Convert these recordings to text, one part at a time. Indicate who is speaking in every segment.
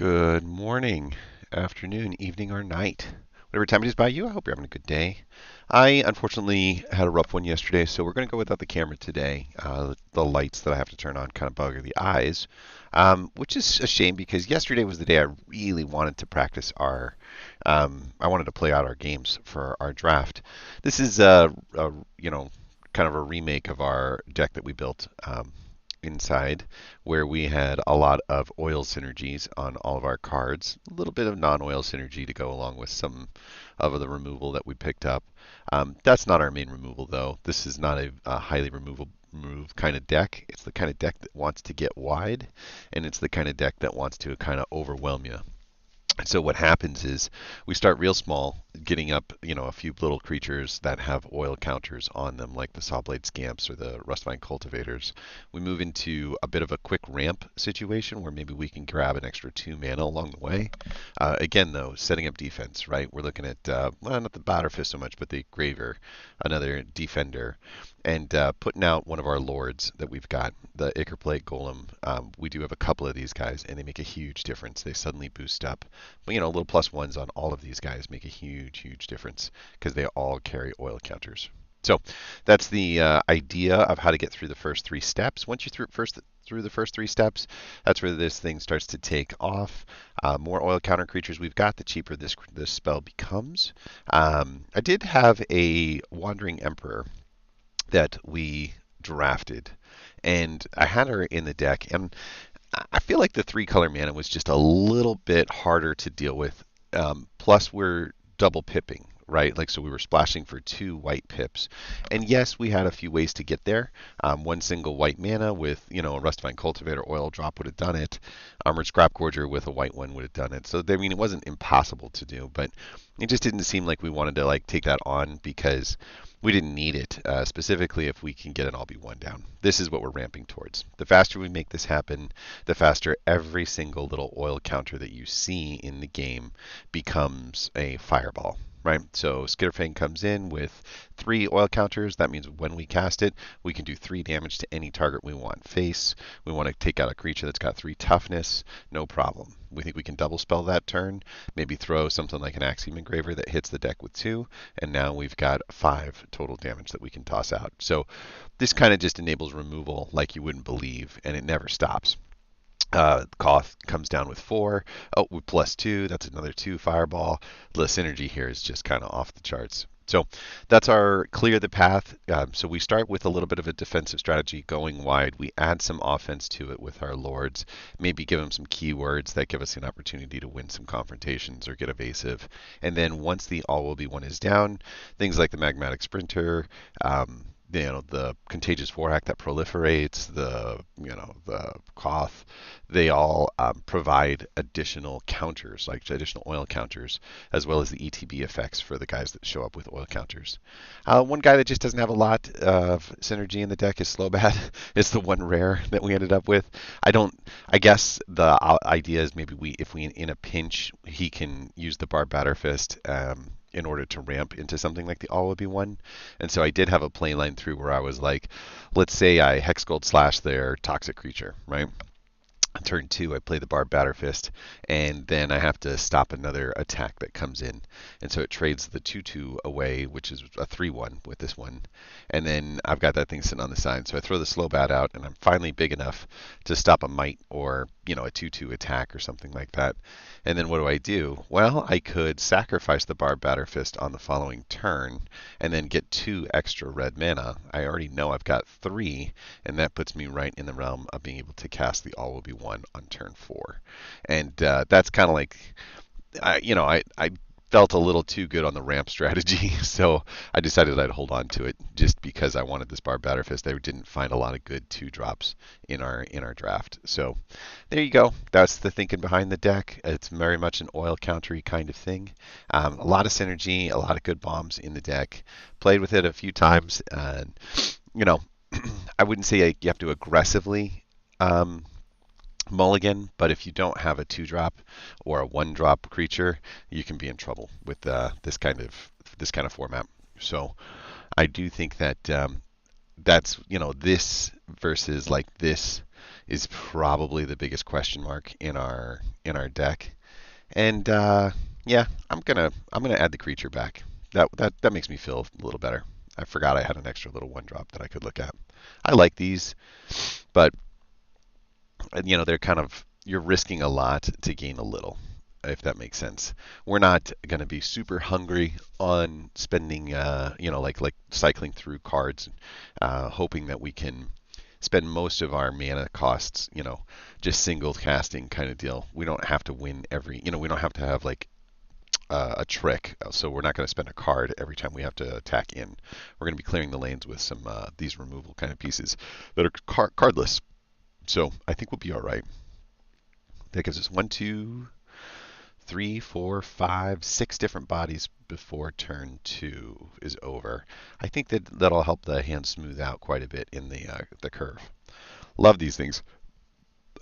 Speaker 1: Good morning, afternoon, evening, or night. Whatever time it is by you, I hope you're having a good day. I unfortunately had a rough one yesterday, so we're going to go without the camera today. The lights that I have to turn on kind of bugger the eyes, which is a shame because yesterday was the day I really wanted to practice I wanted to play out our games for our draft. This is kind of a remake of our deck that we built. Inside, where we had a lot of oil synergies on all of our cards, a little bit of non-oil synergy to go along with some of the removal that we picked up. That's not our main removal, though. This is not a highly remove kind of deck. It's the kind of deck that wants to get wide, and it's the kind of deck that wants to kind of overwhelm you. So what happens is we start real small, getting up, a few little creatures that have oil counters on them, like the Sawblade Scamps or the Rustvine Cultivators. We move into a bit of a quick ramp situation where maybe we can grab an extra 2 mana along the way. Again, though, setting up defense, right? We're looking at, well, not the Batter Fist so much, but the Graver, another defender, and putting out one of our lords that we've got, the Ickerplate Golem. We do have a couple of these guys, and they make a huge difference. They suddenly boost up. But, little plus ones on all of these guys make a huge, huge difference because they all carry oil counters. So that's the idea of how to get through the first three steps. Once you're through the first three steps, that's where this thing starts to take off. More oil counter creatures we've got, the cheaper this spell becomes. I did have a Wandering Emperor that we drafted, and I had her in the deck, and I feel like the 3-color mana was just a little bit harder to deal with. Plus, we're double pipping, right? Like, so we were splashing for 2 white pips. And yes, we had a few ways to get there. One single white mana with, a Rustvine Cultivator oil drop would have done it. Armored Scrapgorger with a white one would have done it. So, I mean, it wasn't impossible to do, but it just didn't seem like we wanted to, take that on because we didn't need it, specifically if we can get an all-be-one down. This is what we're ramping towards. The faster we make this happen, the faster every single little oil counter that you see in the game becomes a fireball, right? So Skitterfang comes in with 3 oil counters. That means when we cast it, we can do 3 damage to any target we want face. We want to take out a creature that's got 3 toughness, no problem. We think we can double spell that turn, maybe throw something like an Axiom Engraver that hits the deck with 2, and now we've got 5 total damage that we can toss out. So this kind of just enables removal like you wouldn't believe, and it never stops. Koth comes down with 4. Oh, with +2, that's another 2 fireball. The synergy here is just kind of off the charts. So that's our clear the path. So we start with a little bit of a defensive strategy going wide. We add some offense to it with our lords. Maybe give them some keywords that give us an opportunity to win some confrontations or get evasive. And then once the all will be one is down, things like the Magmatic Sprinter, the Contagious Vorak that proliferates, the Koth, they all provide additional counters, like additional oil counters, as well as the ETB effects for the guys that show up with oil counters. One guy that just doesn't have a lot of synergy in the deck is Slowbad. It's the one rare that we ended up with. I guess the idea is maybe if we in a pinch, he can use the Batter Fist. In order to ramp into something like the all will be one. And so I did have a play line through where I was like, let's say I Hex Gold Slash their toxic creature, right? On turn 2, I play the Batter Fist, and then I have to stop another attack that comes in. And so it trades the 2/2 away, which is a 3/1 with this one. And then I've got that thing sitting on the side. So I throw the Slowbat out, and I'm finally big enough to stop a Might or, a 2/2 attack or something like that. And then what do? Well, I could sacrifice the Batter Fist on the following turn and then get 2 extra red mana. I already know I've got 3, and that puts me right in the realm of being able to cast the all will be one on turn 4. And that's kind of like, I felt a little too good on the ramp strategy, so I decided I'd hold on to it just because I wanted this Batter Fist. I didn't find a lot of good 2-drops in our draft. So there you go. That's the thinking behind the deck. It's very much an oil countery kind of thing. A lot of synergy, a lot of good bombs in the deck. Played with it a few times, and I wouldn't say you have to aggressively mulligan, but if you don't have a 2-drop or a 1-drop creature, you can be in trouble with this kind of format. So I do think that that's this versus like this is probably the biggest question mark in our deck. And yeah, I'm gonna add the creature back. That makes me feel a little better. I forgot I had an extra little one drop that I could look at. I like these, but they're kind of, you're risking a lot to gain a little, if that makes sense. We're not going to be super hungry on spending, like cycling through cards, hoping that we can spend most of our mana costs, just single casting kind of deal. We don't have to win every, we don't have to have like a trick, so we're not going to spend a card every time we have to attack in. We're going to be clearing the lanes with some these removal kind of pieces that are cardless. So I think we'll be all right. That gives us 1, 2, 3, 4, 5, 6 different bodies before turn 2 is over. I think that'll help the hand smooth out quite a bit in the curve. Love these things.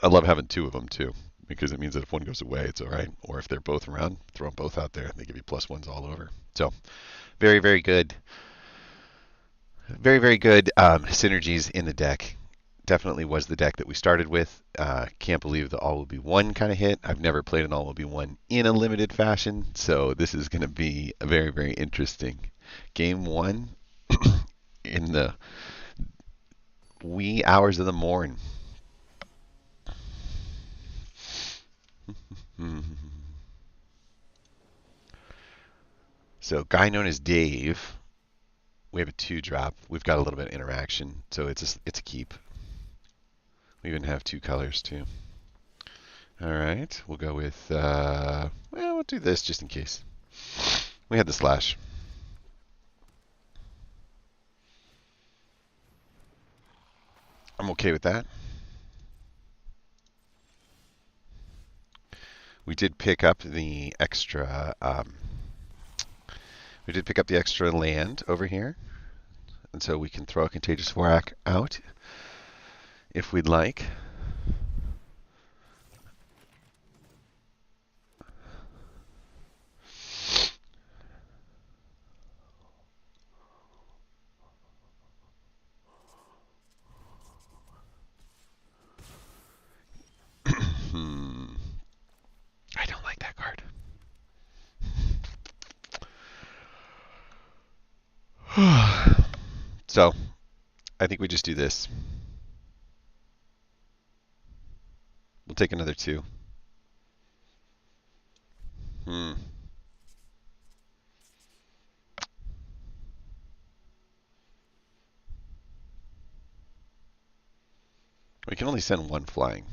Speaker 1: I love having 2 of them too, because it means that if one goes away, it's all right. Or if they're both around, throw them both out there, and they give you +1s all over. So very, very good. Very, very good synergies in the deck. Definitely was the deck that we started with. Can't believe the all will be one kind of hit. I've never played an all will be one in a limited fashion, so this is going to be a very, very interesting. Game 1 in the wee hours of the morn. So guy known as Dave. We have a 2-drop. We've got a little bit of interaction, so it's a keep. We even have 2 colors too. All right, we'll go with, well, we'll do this just in case. We had the slash. I'm okay with that. We did pick up the extra, land over here. And so we can throw a Contagious Vorak out if we'd like. I don't like that card. So, I think we just do this. We'll take another 2. We can only send 1 flying,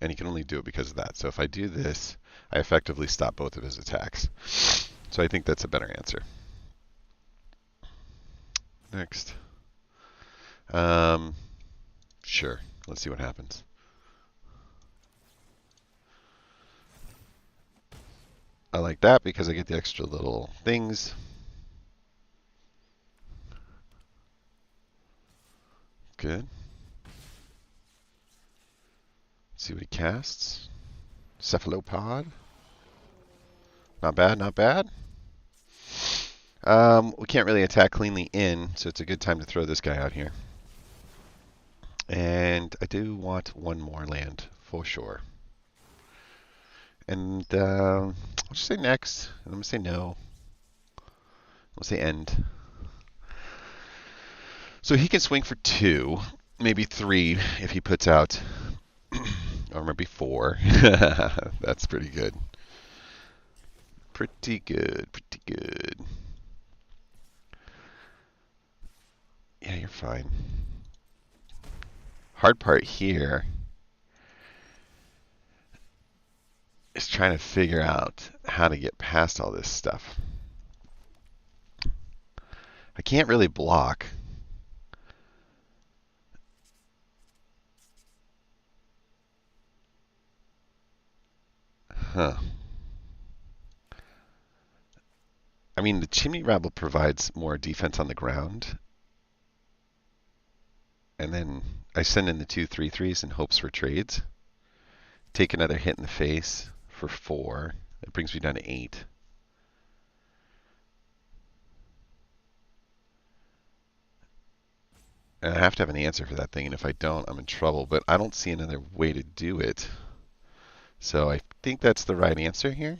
Speaker 1: and he can only do it because of that. So if I do this, I effectively stop both of his attacks. So I think that's a better answer. Next. Sure. Let's see what happens. I like that because I get the extra little things. Good. See what he casts. Cephalopod. Not bad, not bad. We can't really attack cleanly in, so it's a good time to throw this guy out here. And I do want 1 more land for sure. And I'll just say next, and I'm going to say no. We'll say end. So he can swing for 2, maybe 3 if he puts out, or maybe 4. That's pretty good. Pretty good, pretty good. Yeah, you're fine. Hard part here is trying to figure out how to get past all this stuff. I can't really block. Huh. I mean, the Chimney Rabble provides more defense on the ground. And then I send in the 2 3/3s in hopes for trades. Take another hit in the face for 4. That brings me down to 8. And I have to have an answer for that thing, and if I don't, I'm in trouble. But I don't see another way to do it. So I think that's the right answer here.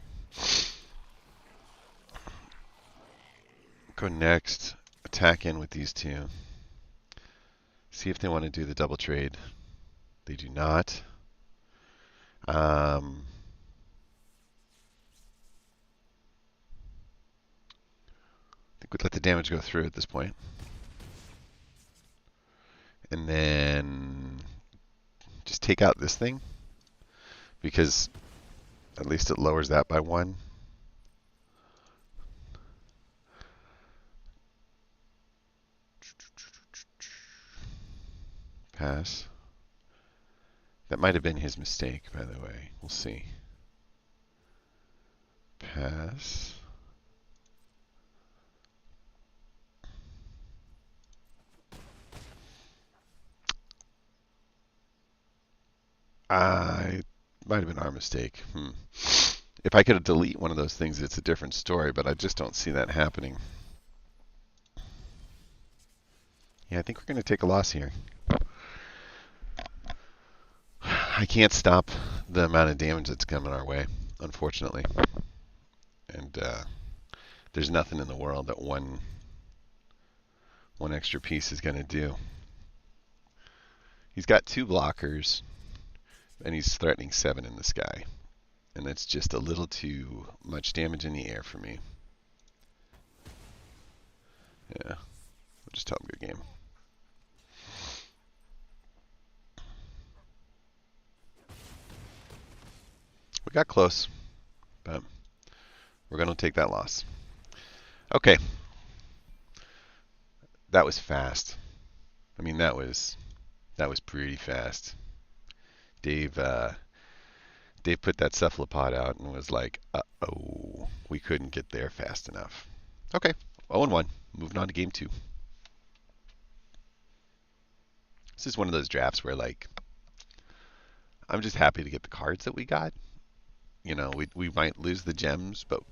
Speaker 1: Go next. Attack in with these two. See if they want to do the double trade. They do not. I think we'd let the damage go through at this point. And then just take out this thing, because at least it lowers that by 1. Pass. That might have been his mistake, by the way. We'll see. Pass. I might have been our mistake. If I could delete one of those things, it's a different story, but I just don't see that happening. Yeah, I think we're going to take a loss here. I can't stop the amount of damage that's coming our way, unfortunately. And there's nothing in the world that one extra piece is going to do. He's got 2 blockers, and he's threatening 7 in the sky. And that's just a little too much damage in the air for me. Yeah, we'll just tell him good game. We got close, but we're going to take that loss. Okay. That was fast. I mean, that was pretty fast. Dave put that cephalopod out and was like, uh-oh, we couldn't get there fast enough. Okay, 0-1. Moving on to game 2. This is one of those drafts where, like, I'm just happy to get the cards that we got. You know, we might lose the gems, but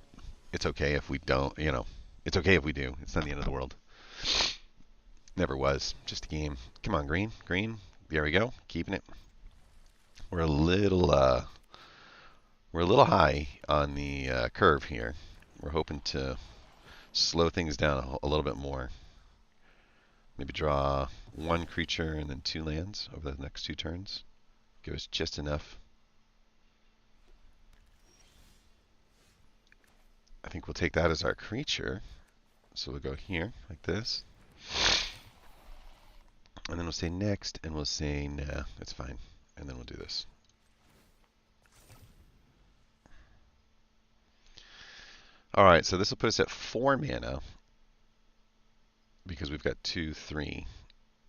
Speaker 1: it's okay if we don't. You know, it's okay if we do. It's not the end of the world. Never was. Just a game. Come on, green. Green. There we go. Keeping it. We're a little high on the curve here. We're hoping to slow things down a little bit more. Maybe draw 1 creature and then 2 lands over the next 2 turns. Give us just enough. I think we'll take that as our creature. So we'll go here, like this. And then we'll say next, and we'll say, nah, that's fine. And then we'll do this. All right, so this will put us at 4 mana, because we've got 2, 3,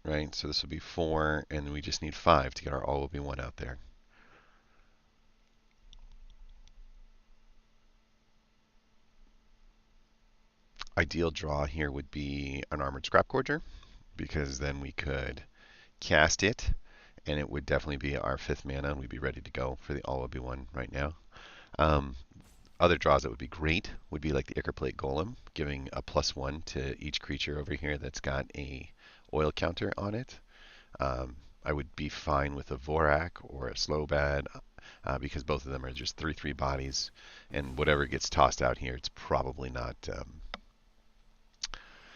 Speaker 1: right? So this will be 4, and we just need 5 to get our all will be 1 out there. Ideal draw here would be an Armored Scrapgorger, because then we could cast it, and it would definitely be our 5th mana, and we'd be ready to go for the all will be 1 right now. Other draws that would be great would be like the Ickerplate Golem, giving a +1 to each creature over here that's got a oil counter on it. I would be fine with a Vorak or a Slowbad, because both of them are just 3/3 bodies, and whatever gets tossed out here, it's probably not.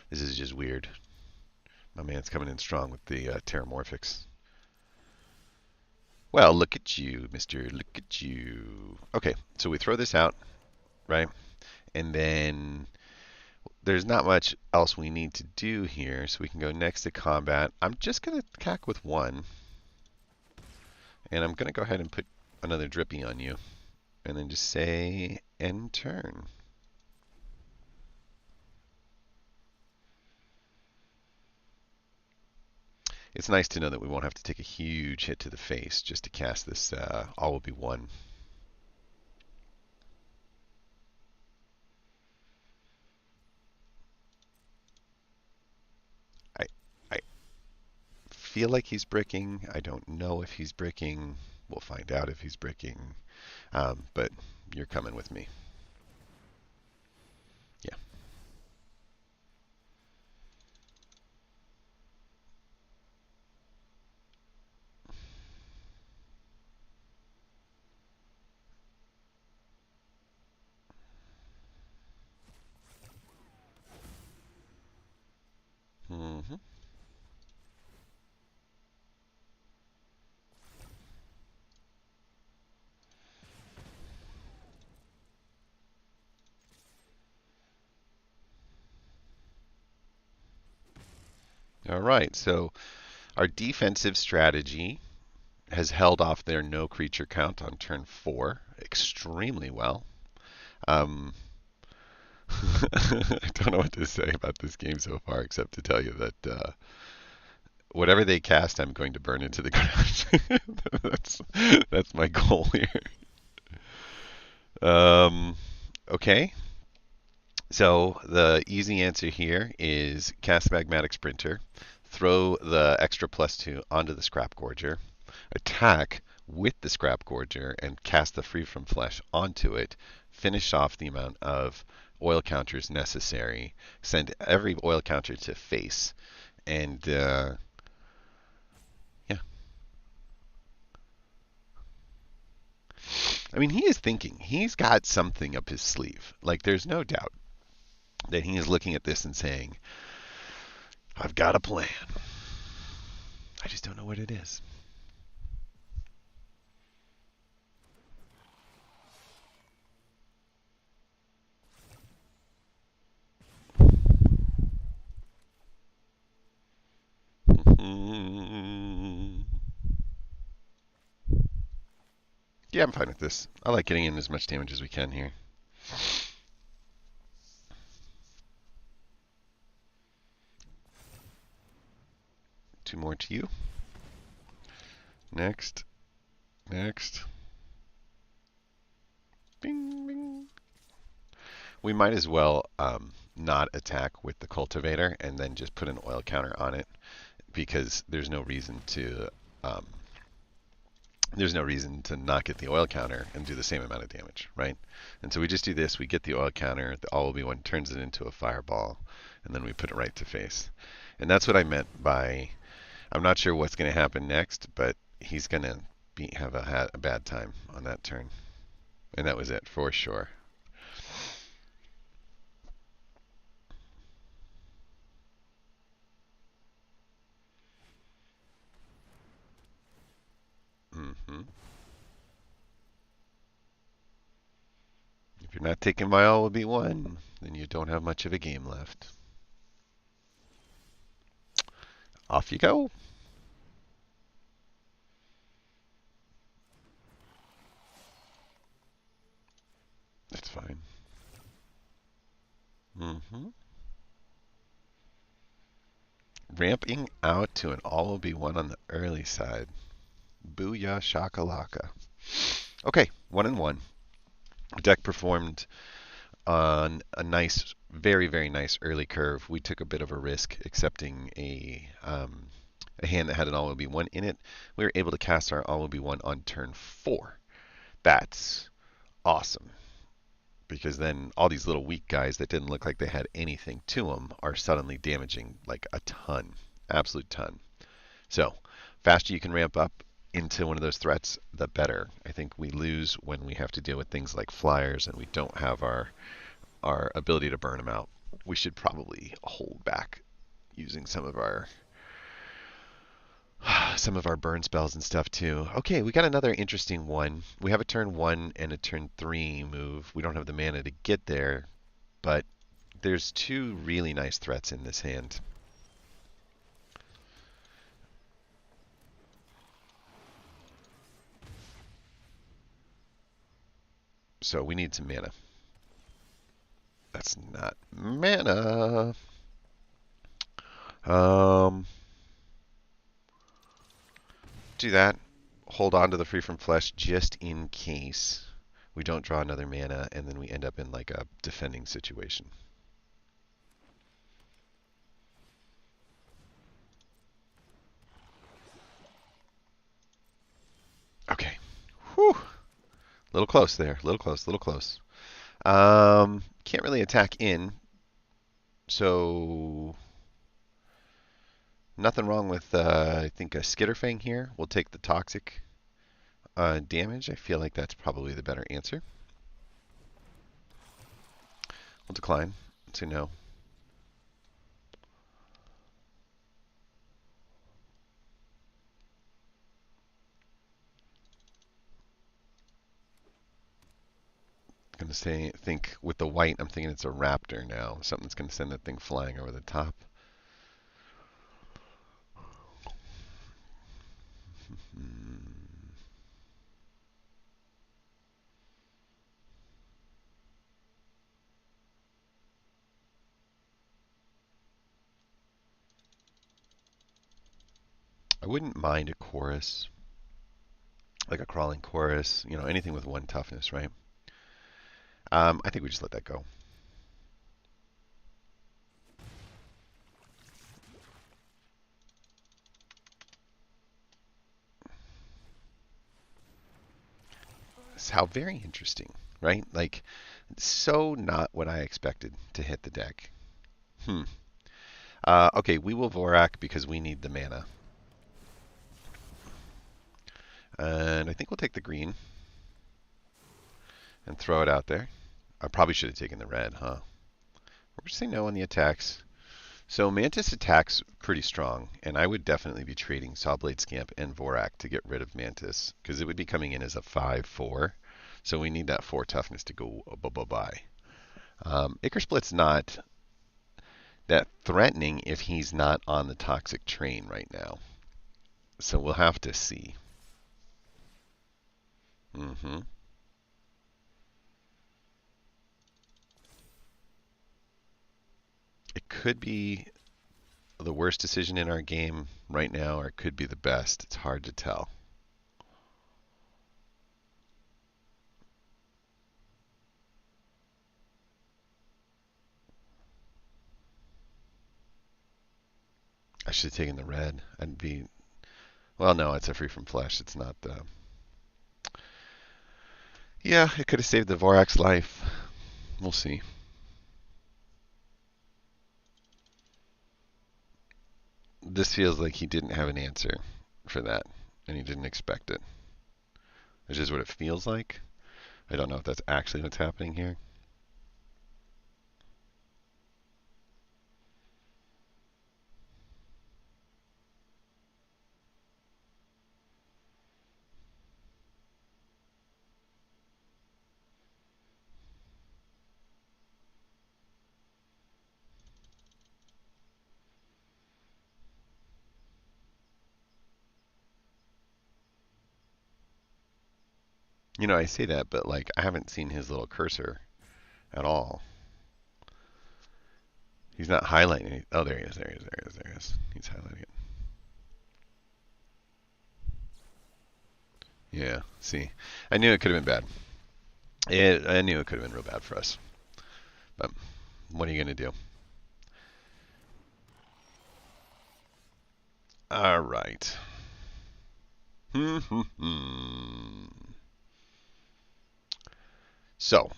Speaker 1: This is just weird. My man's coming in strong with the Terramorphics. Well, look at you, mister. Look at you. Okay, so we throw this out, right? And then there's not much else we need to do here, so we can go next to combat. I'm just going to attack with 1. And I'm going to go ahead and put another Drippy on you. And then just say end turn. It's nice to know that we won't have to take a huge hit to the face just to cast this all will be 1. I feel like he's bricking. I don't know if he's bricking. We'll find out if he's bricking. But you're coming with me. Yeah. All right, so our defensive strategy has held off their no creature count on turn 4 extremely well. Um, I don't know what to say about this game so far, except to tell you that whatever they cast, I'm going to burn into the ground. that's that's my goal here. Um, okay, so the easy answer here is cast Magmatic Sprinter, throw the extra +2 onto the Scrap Gorger, attack with the Scrap Gorger, and cast the Free from Flesh onto it. Finish off the amount of oil counters necessary. Send every oil counter to face, and yeah. I mean, he is thinking. He's got something up his sleeve. Like, there's no doubt that he is looking at this and saying, I've got a plan. I just don't know what it is. Yeah, I'm fine with this. I like getting in as much damage as we can here. Two more to you. Next. Next. Bing, bing. We might as well not attack with the cultivator and then just put an oil counter on it, because there's no reason to not get the oil counter and do the same amount of damage, right? And so we just do this. We get the oil counter. The all will be one turns it into a fireball, and then we put it right to face. And that's what I meant by, I'm not sure what's going to happen next, but he's going to have a bad time on that turn. And that was it for sure. Mm-hmm. If you're not taking my all will be one, then you don't have much of a game left. Off you go. That's fine. Mm-hmm. Ramping out to an all will be one on the early side. Booyah shakalaka. Okay, 1-1. Deck performed on a nice, very, very nice early curve. We took a bit of a risk accepting a hand that had an all will be one in it. We were able to cast our all will be one on turn 4. That's awesome, because then all these little weak guys that didn't look like they had anything to them are suddenly damaging like a ton, absolute ton. So, faster you can ramp up into one of those threats, the better. I think we lose when we have to deal with things like flyers and we don't have our ability to burn them out. We should probably hold back using some of our burn spells and stuff too. Okay, we got another interesting one. We have a turn 1 and a turn 3 move. We don't have the mana to get there, but there's two really nice threats in this hand. So we need some mana. That's not mana. Do that. Hold on to the Free from Flesh just in case we don't draw another mana and then we end up in like a defending situation. Okay. Whew. Little close there. Little close. Little close. Can't really attack in. So nothing wrong with, I think, a Skitterfang here. We'll take the toxic damage. I feel like that's probably the better answer. We'll decline. Say no. Gonna say, think with the white, I'm thinking it's a raptor now. Something's gonna send that thing flying over the top. wouldn't mind a chorus, like a crawling chorus, anything with 1 toughness, right? I think we just let that go. So how very interesting, right? Like, so not what I expected to hit the deck. Hmm. Okay, we will Vorak because we need the mana. And I think we'll take the green and throw it out there. I probably should have taken the red, huh? We're just saying no on the attacks. So Mantis attacks pretty strong, and I would definitely be trading Sawblade Scamp and Vorak to get rid of Mantis, because it would be coming in as a 5/4. So we need that 4 toughness to go bye. Ichor Split's not that threatening if he's not on the toxic train right now. So we'll have to see. Mm-hmm. It could be the worst decision in our game right now, or it could be the best. It's hard to tell. I should have taken the red. I'd be... Well, no, it's a free from flesh. It's not the... Yeah, it could have saved the Vorak's life. We'll see. This feels like he didn't have an answer for that, and he didn't expect it. Which is what it feels like. I don't know if that's actually what's happening here. I say that, but like I haven't seen his little cursor at all. He's not highlighting it. Oh, there he is. There he is. There he is. There he is. He's highlighting it. Yeah. See, I knew it could have been bad. I knew it could have been real bad for us. But what are you going to do? All right. So,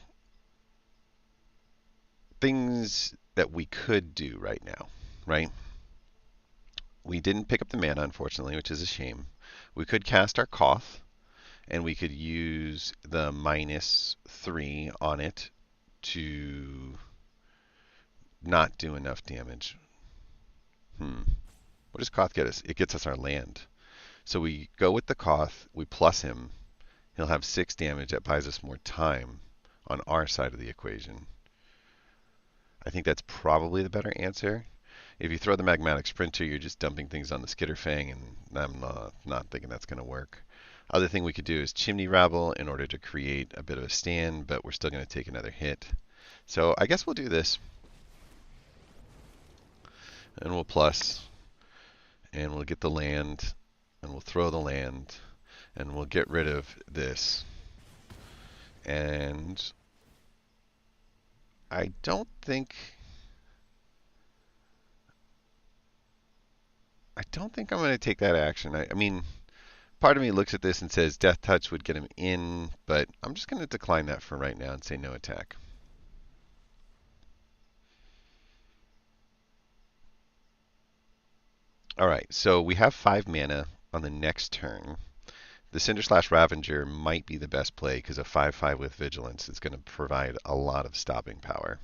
Speaker 1: things that we could do right now, right? We didn't pick up the mana, unfortunately, which is a shame. We could cast our Koth, and we could use the -3 on it to not do enough damage. What does Koth get us? It gets us our land. So we go with the Koth, we plus him. He'll have 6 damage. That buys us more time on our side of the equation. I think that's probably the better answer. If you throw the Magmatic Sprinter, you're just dumping things on the Skitterfang, and I'm not thinking that's going to work. Other thing we could do is Chimney Rabble in order to create a bit of a stand, but we're still going to take another hit. So I guess we'll do this. And we'll plus, and we'll get the land, and we'll throw the land, and we'll get rid of this. And I don't think I'm going to take that action. I mean, part of me looks at this and says Death Touch would get him in, but I'm just going to decline that for right now and say no attack. All right, so we have 5 mana on the next turn. The Cinder/Slash Ravager might be the best play because a 5/5 with Vigilance is going to provide a lot of stopping power.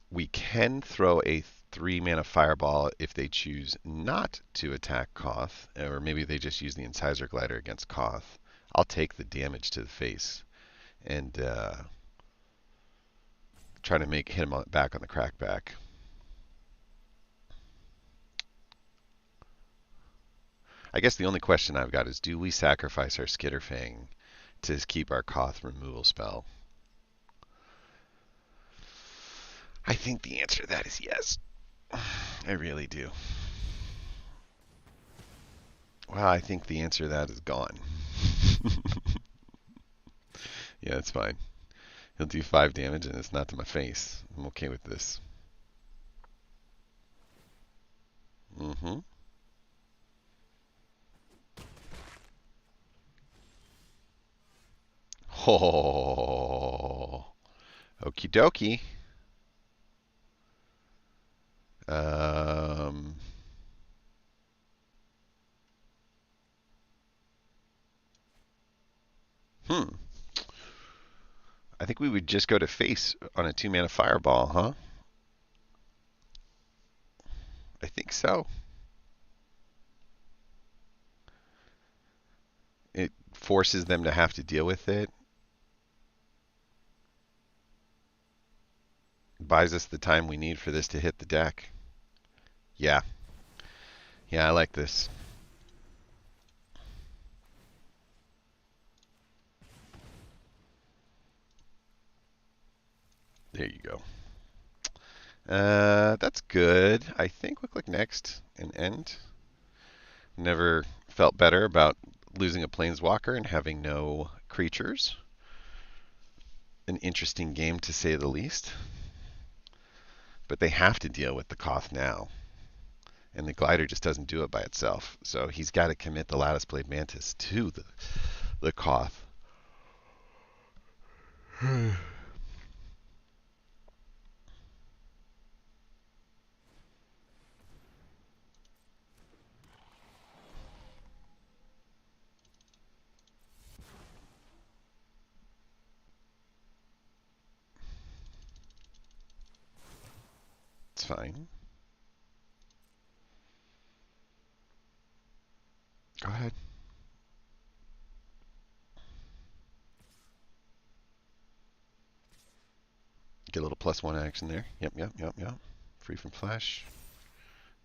Speaker 1: We can throw a 3 mana Fireball if they choose not to attack Koth, or maybe they just use the Incisor Glider against Koth. I'll take the damage to the face and try to hit him back on the crackback. I guess the only question I've got is, do we sacrifice our Skitterfang to keep our Koth removal spell? I think the answer to that is yes. I really do. Well, I think the answer to that is gone. Yeah, it's fine. He'll do 5 damage and it's not to my face. I'm okay with this. Mm-hmm. Oh, okie dokie. Um, hmm. I think we would just go to face on a 2-mana fireball, huh? I think so. It forces them to have to deal with it. Buys us the time we need for this to hit the deck. Yeah. Yeah, I like this. There you go. That's good. I think we'll click next and end. Never felt better about losing a planeswalker and having no creatures. An interesting game to say the least. But they have to deal with the Koth now. And the glider just doesn't do it by itself. So he's got to commit the Lattice Blade Mantis to the Koth. It's fine. Go ahead. Get a little +1 action there. Yep, yep, yep, yep. Free from flash.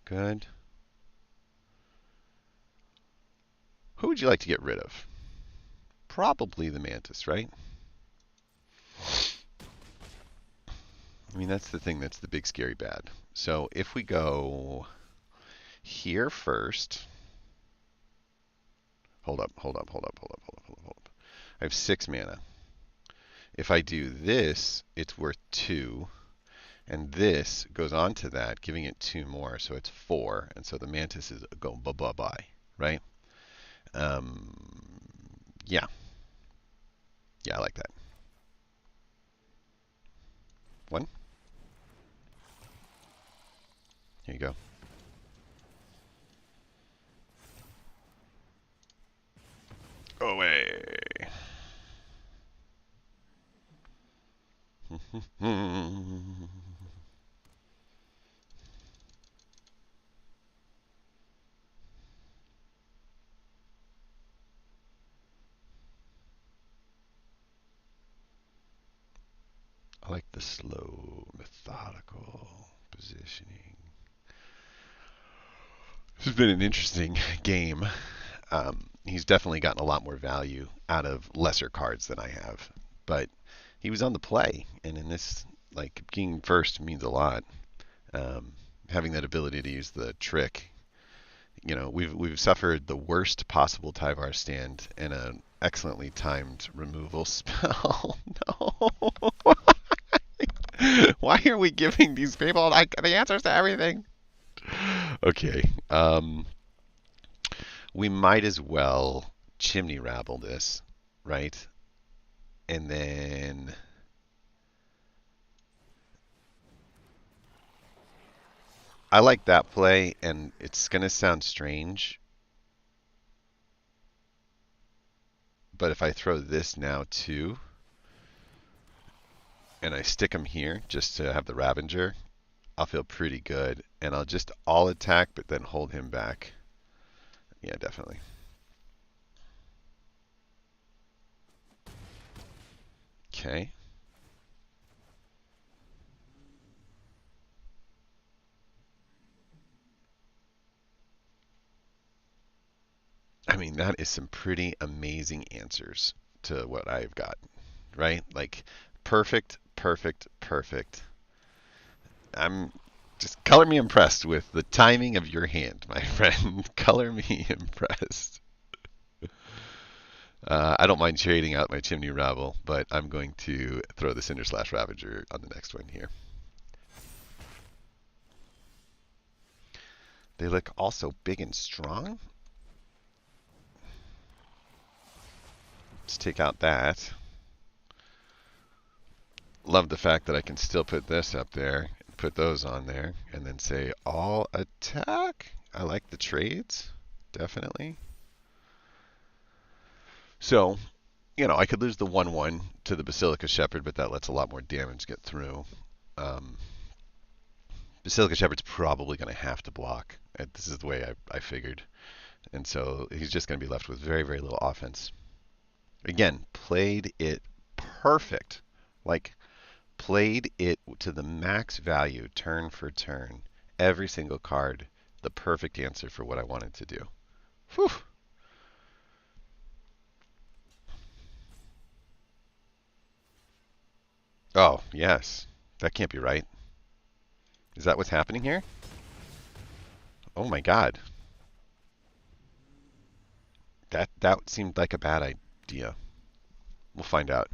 Speaker 1: Good. Who would you like to get rid of? Probably the Mantis, right? I mean, that's the thing that's the big scary bad. So if we go here first. Hold up, hold up, hold up, hold up, hold up, hold up, hold up. I have 6 mana. If I do this, it's worth 2. And this goes on to that, giving it 2 more, so it's 4. And so the Mantis is going bye-bye, right? Yeah. Yeah, I like that. 1. Here you go. Go away. I like the slow, methodical positioning. This has been an interesting game. He's definitely gotten a lot more value out of lesser cards than I have, but he was on the play, and in this, like, being first means a lot. Having that ability to use the trick, we've suffered the worst possible Tyvar stand and an excellently timed removal spell. No. Why are we giving these people like the answers to everything? Okay. We might as well chimney rabble this, right? And then I like that play, and it's gonna sound strange, but if I throw this now too, and I stick him here just to have the Ravager, I'll feel pretty good, and I'll just all attack, but then hold him back. Yeah, definitely. Okay. I mean, that is some pretty amazing answers to what I've got, right? Like, perfect, perfect, perfect. I'm Just color me impressed with the timing of your hand, my friend. Color me impressed. I don't mind trading out my Chimney Rabble, but I'm going to throw the Cinder Slash Ravager on the next one here. They look also big and strong. Let's take out that. Love the fact that I can still put this up there, put those on there, and then say all attack. I like the trades, definitely. So, you know, I could lose the 1/1 to the Basilica Shepherd, but that lets a lot more damage get through. Basilica Shepherd's probably going to have to block. This is the way I figured. And so he's just going to be left with very, very little offense. Again, played it perfect. Like, played it to the max value, turn for turn. Every single card, the perfect answer for what I wanted to do. Whew. Oh, yes. That can't be right. Is that what's happening here? Oh my god. That seemed like a bad idea. We'll find out.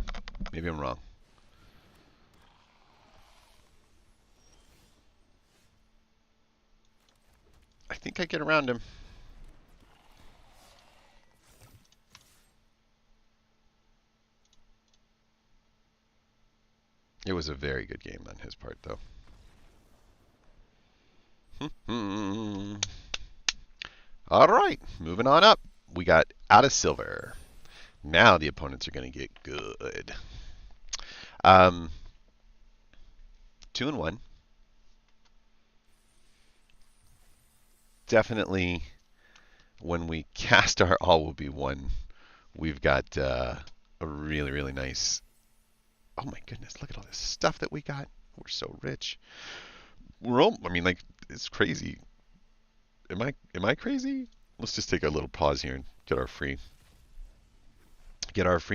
Speaker 1: Maybe I'm wrong. I think I get around him. It was a very good game on his part, though. All right, moving on up. We got out of silver. Now the opponents are going to get good. 2-1. Definitely, when we cast our all will be one, we've got a really, really nice. Oh my goodness! Look at all this stuff that we got. We're so rich. I mean, like, it's crazy. Am I crazy? Let's just take a little pause here and get our free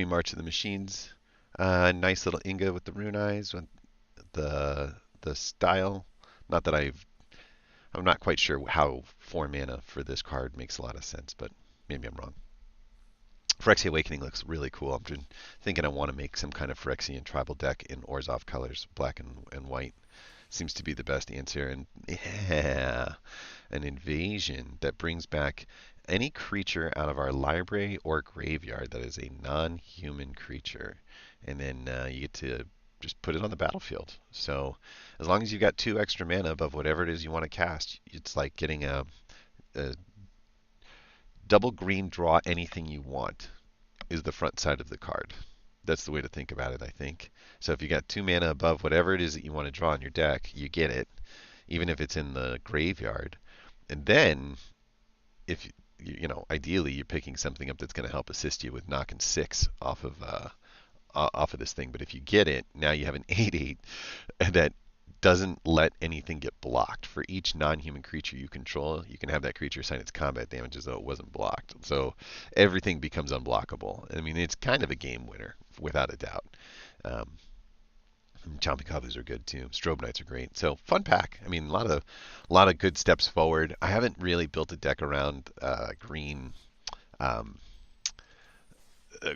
Speaker 1: March of the Machines. Nice little Inga with the rune eyes, with the style. Not that I'm not quite sure how 4 mana for this card makes a lot of sense, but maybe I'm wrong. Phyrexian Awakening looks really cool. I'm just thinking I want to make some kind of Phyrexian tribal deck in Orzhov colors, black and white. Seems to be the best answer. And yeah, an invasion that brings back any creature out of our library or graveyard that is a non-human creature. And then you get to just put it on the battlefield. So as long as you've got 2 extra mana above whatever it is you want to cast, it's like getting a double green draw anything you want is the front side of the card. That's the way to think about it, I think. So if you got 2 mana above whatever it is that you want to draw in your deck, you get it, even if it's in the graveyard. And then, if you know, ideally you're picking something up that's going to help assist you with knocking 6 off of this thing. But if you get it, now you have an 8/8 that doesn't let anything get blocked. For each non-human creature you control, you can have that creature assign its combat damage as though it wasn't blocked. So everything becomes unblockable. I mean, it's kind of a game winner, without a doubt. Chomping Cobblies are good too. Strobe Knights are great. So fun pack. I mean, a lot of good steps forward. I haven't really built a deck around green.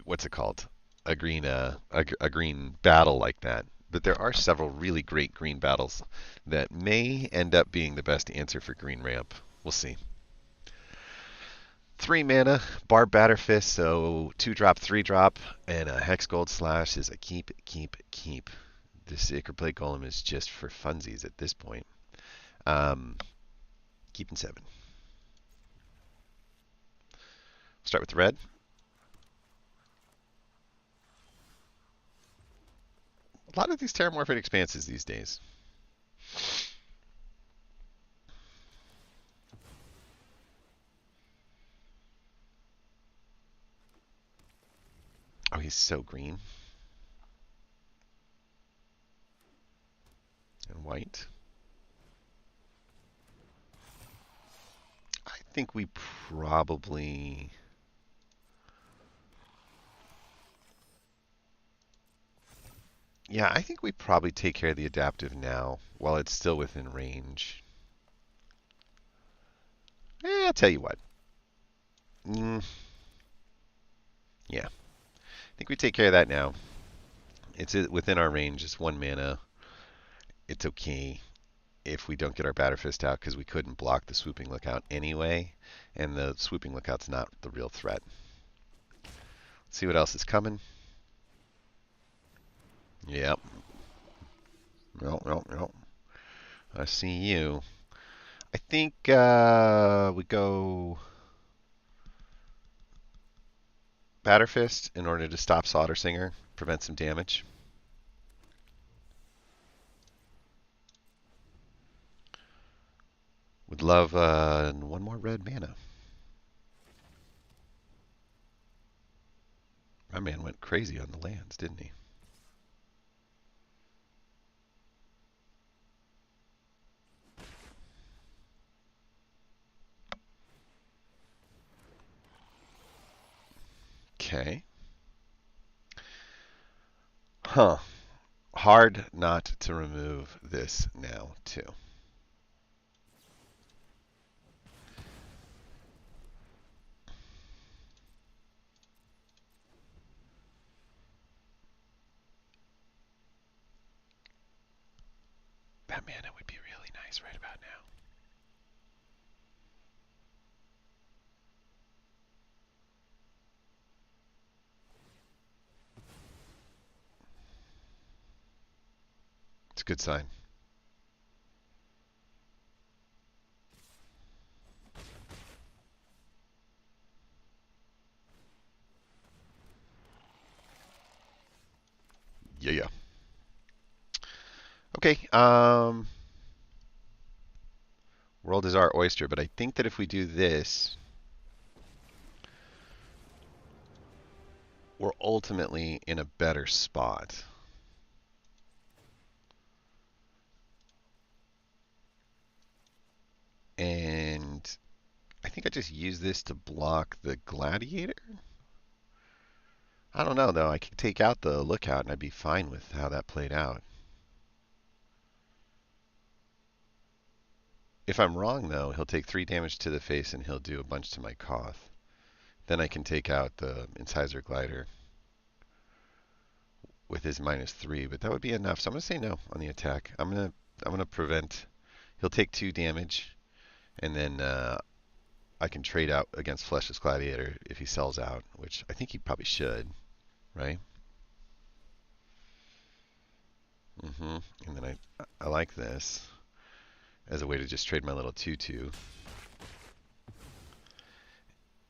Speaker 1: What's it called? A green battle like that. But there are several really great green battles that may end up being the best answer for green ramp. We'll see. 3 mana, Barb Batterfist, so 2-drop, 3-drop, and a Hex Gold Slash is a keep. This Sacred Plate Golem is just for funsies at this point. Keeping 7. Start with the red. A lot of these Terramorphic Expanses these days. Oh, he's so green. And white. I think we probably... Yeah, I think we probably take care of the adaptive now while it's still within range. I'll tell you what. Mm, yeah, I think we take care of that now. It's within our range. It's 1 mana. It's okay if we don't get our Batter Fist out because we couldn't block the Swooping Lookout anyway, and the Swooping Lookout's not the real threat. Let's see what else is coming. Yep. No. I see you. I think we go Batter Fist in order to stop Slaughter Singer, prevent some damage. Would love one more red mana. My man went crazy on the lands, didn't he? Okay. Huh. Hard not to remove this now, too. That mana would be really nice right about now. It's a good sign. Yeah. Okay. World is our oyster, but I think that if we do this, we're ultimately in a better spot. And I think I just use this to block the gladiator. I don't know, though. I could take out the lookout and I'd be fine with how that played out. If I'm wrong, though, he'll take 3 damage to the face and he'll do a bunch to my Koth. Then I can take out the Incisor Glider with his -3, but that would be enough. So I'm going to say no on the attack. I'm gonna prevent. He'll take 2 damage, and then I can trade out against Fleshless Gladiator if he sells out, which I think he probably should, right? And then I like this as a way to just trade my little 2/2.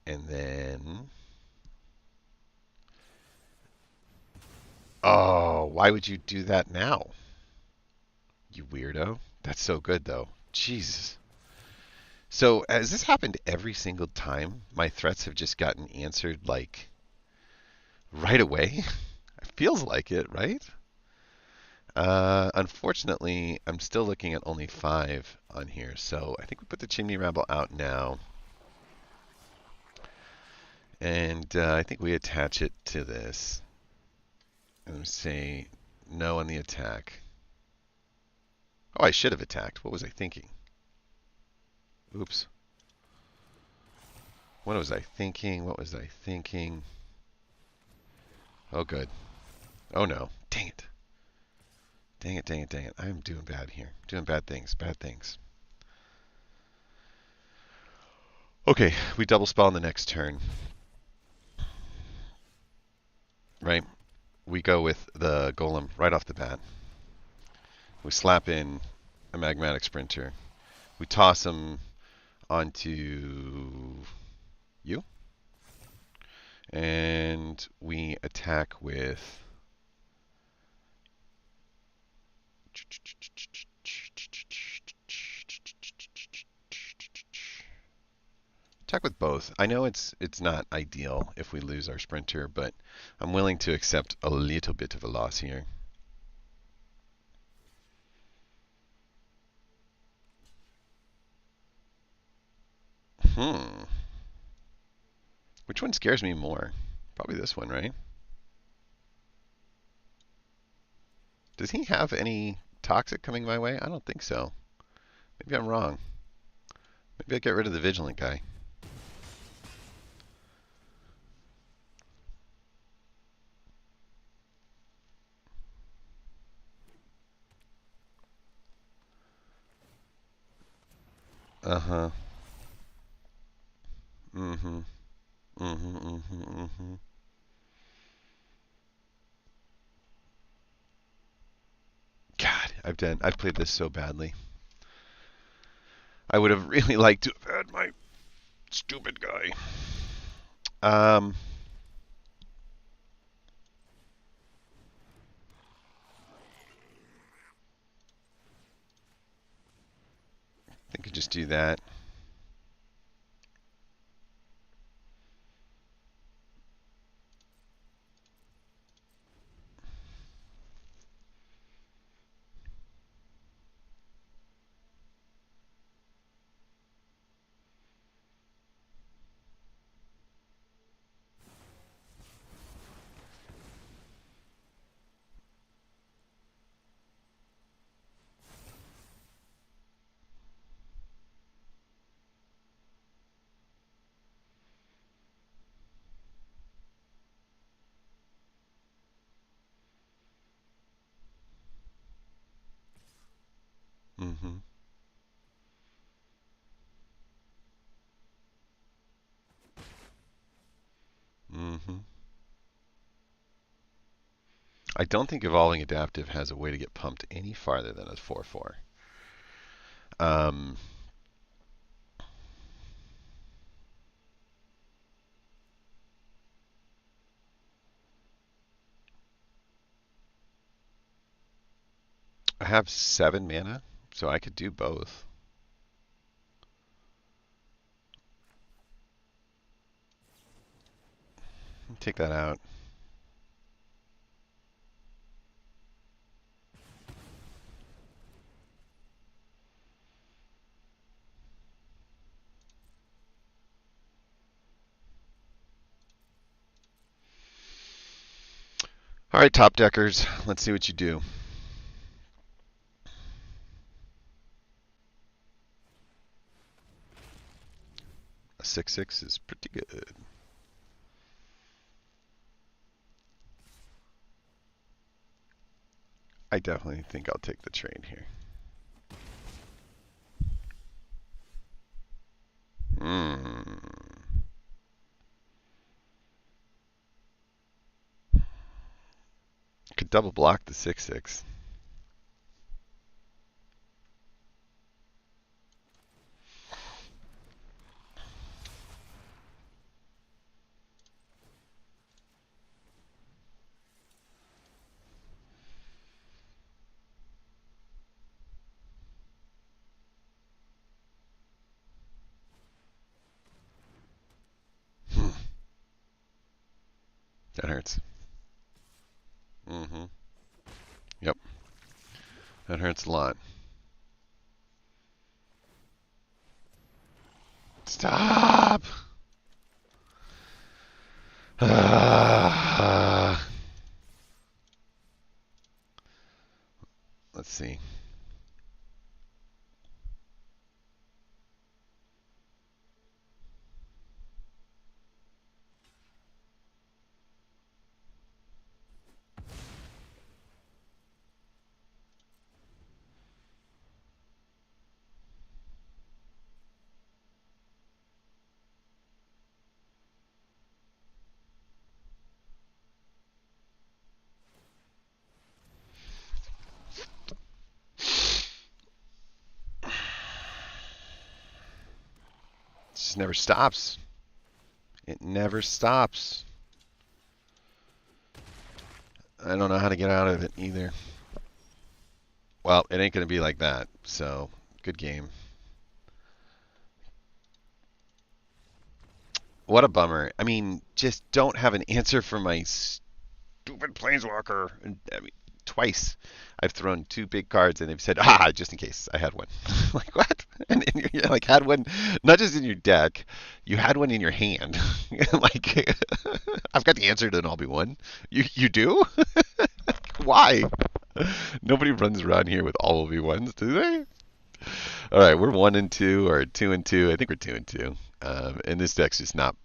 Speaker 1: And then, oh, why would you do that now? You weirdo. That's so good though. Jesus. So has this happened every single time? My threats have just gotten answered like right away? It feels like it, right? Unfortunately, I'm still looking at only 5 on here, so I think we put the Chimney Ramble out now. And I think we attach it to this. And say no on the attack. Oh, I should have attacked. What was I thinking? Oops. What was I thinking? What was I thinking? Oh, good. Oh, no. Dang it. Dang it, dang it, dang it. I'm doing bad here. Doing bad things, bad things. Okay, we double spell on the next turn. Right? We go with the Golem right off the bat. We slap in a Magmatic Sprinter. We toss him onto you. And we attack with both. I know it's not ideal if we lose our sprinter, but I'm willing to accept a little bit of a loss here. Which one scares me more? Probably this one, right? Does he have any toxic coming my way? I don't think so. Maybe I'm wrong. Maybe I get rid of the vigilant guy. Uh-huh. Mm-hmm. Mm-hmm. Mm-hmm. Mm-hmm. God, I've played this so badly. I would have really liked to have had my stupid guy. Um, I could just do that. Mm-hmm. Mm-hmm. I don't think Evolving Adaptive has a way to get pumped any farther than a 4/4. Um, I have 7 mana, so I could do both. Take that out. All right, top deckers, let's see what you do. A 6/6 is pretty good. I definitely think I'll take the train here. Hmm. Could double block the 6/6. That hurts. Mm-hmm. Yep. That hurts a lot. Stop! Let's see. It just never stops. It never stops. I don't know how to get out of it either. Well, it ain't going to be like that. So, good game. What a bummer. I mean, just don't have an answer for my stupid Planeswalker. I mean, twice I've thrown 2 big cards and they've said, just in case I had one. Like, what? And you like had one, not just in your deck, you had one in your hand. Like, I've got the answer to an all be one. You do? Why? Nobody runs around here with all of V1s, do they? All right, we're 1 and 2 or 2 and 2. I think we're 2 and 2. And this deck's just not.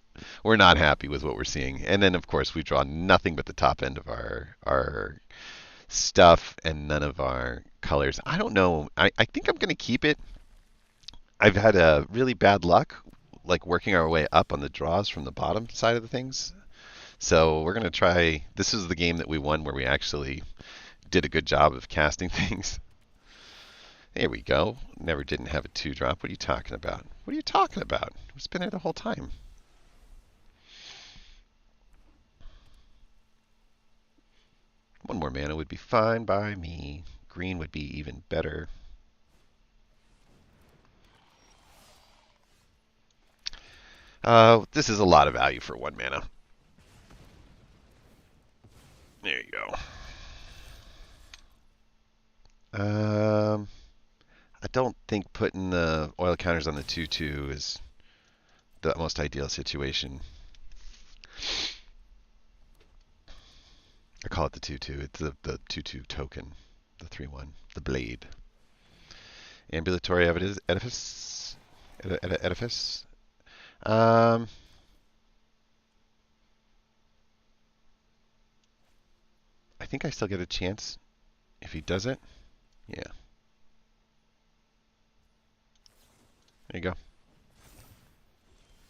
Speaker 1: We're not happy with what we're seeing. And then of course we draw nothing but the top end of our stuff and none of our colors. I don't know. I think I'm gonna keep it. I've had a really bad luck, like working our way up on the draws from the bottom side of the things. So we're gonna try. This is the game that we won where we actually did a good job of casting things. There we go. Never didn't have a 2-drop. What are you talking about? What are you talking about? It's been there the whole time. One more mana would be fine by me. Green would be even better. This is a lot of value for 1 mana. There you go. I don't think putting the oil counters on the 2/2 is the most ideal situation. I call it the 2/2. It's the 2/2 token, the 3/1, the blade. Ambulatory edifice. Edifice. I think I still get a chance if he does it. Yeah. There you go.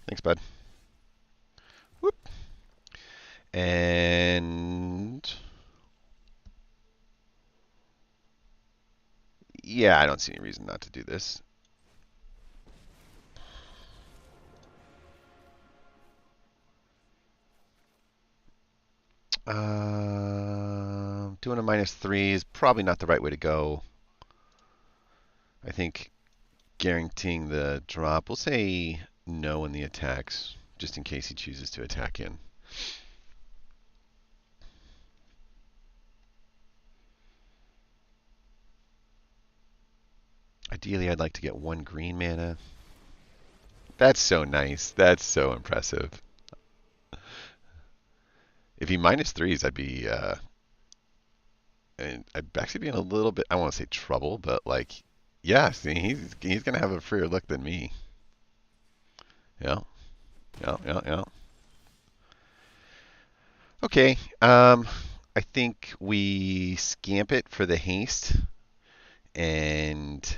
Speaker 1: Thanks, bud. Whoop. And yeah, I don't see any reason not to do this. Doing a -3 is probably not the right way to go. I think guaranteeing the drop. We'll say no in the attacks, just in case he chooses to attack in. Ideally, I'd like to get 1 green mana. That's so nice. That's so impressive. If he -3s, I'd actually be in a little bit, I won't say trouble, but like, yeah, see, he's gonna have a freer look than me. Yeah, yeah. Okay, I think we scamp it for the haste, and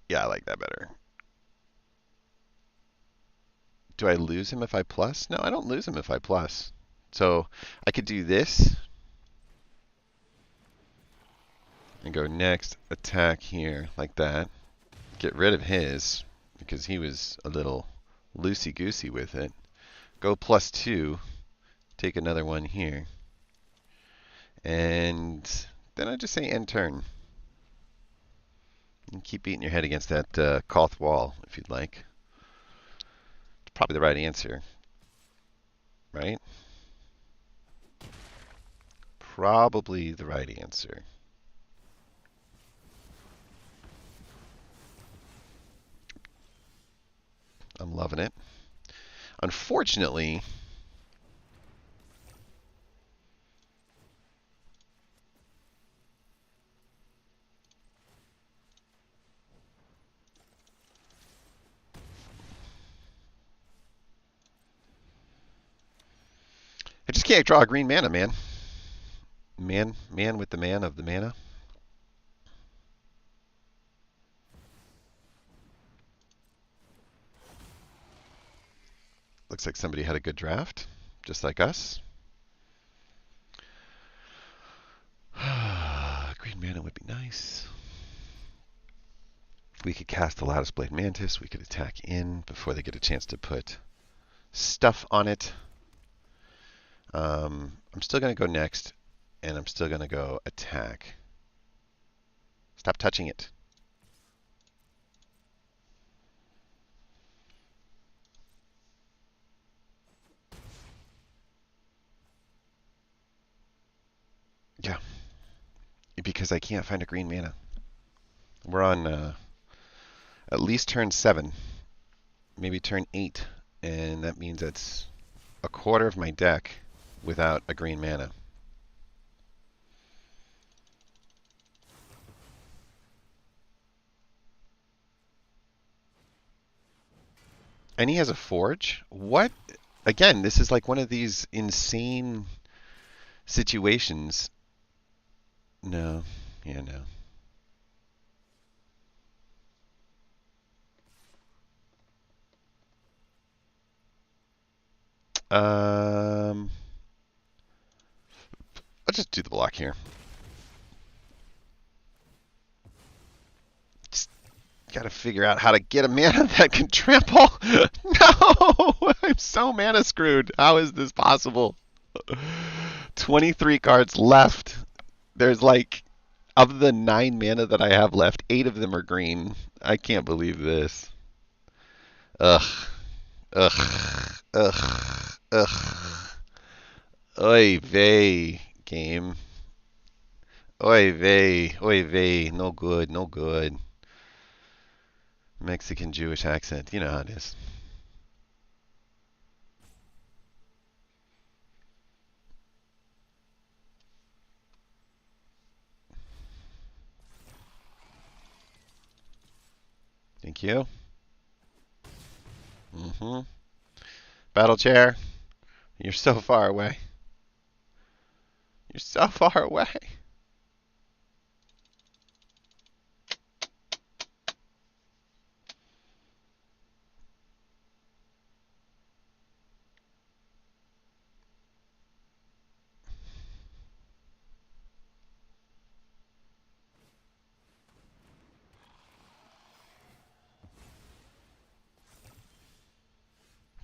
Speaker 1: yeah, I like that better. Do I lose him if I plus? No, I don't lose him if I plus. So I could do this and go next, attack here like that. Get rid of his because he was a little loosey-goosey with it. Go +2, take another one here. And then I just say end turn. And keep beating your head against that Koth wall if you'd like. It's probably the right answer, right? Probably the right answer. I'm loving it. Unfortunately, I just can't draw a green mana, man. Man with the man of the mana. Looks like somebody had a good draft, just like us. Green mana would be nice. We could cast the Lattice Blade Mantis. We could attack in before they get a chance to put stuff on it. I'm still going to go next, and I'm still going to go attack. Stop touching it. Yeah, because I can't find a green mana. We're on at least turn 7, maybe turn 8 And that means that's a quarter of my deck without a green mana. And he has a forge? What? Again, this is like one of these insane situations. No. Yeah, no. I'll just do the block here. Just gotta figure out how to get a mana that can trample. No! I'm so mana screwed. How is this possible? 23 cards left. There's like, of the 9 mana that I have left, 8 of them are green. I can't believe this. Ugh. Ugh. Ugh. Ugh. Oy vey, game. Oy vey. Oy vey. No good. No good. Mexican Jewish accent. You know how it is. Thank you. Mm-hmm. Battle chair. You're so far away. You're so far away.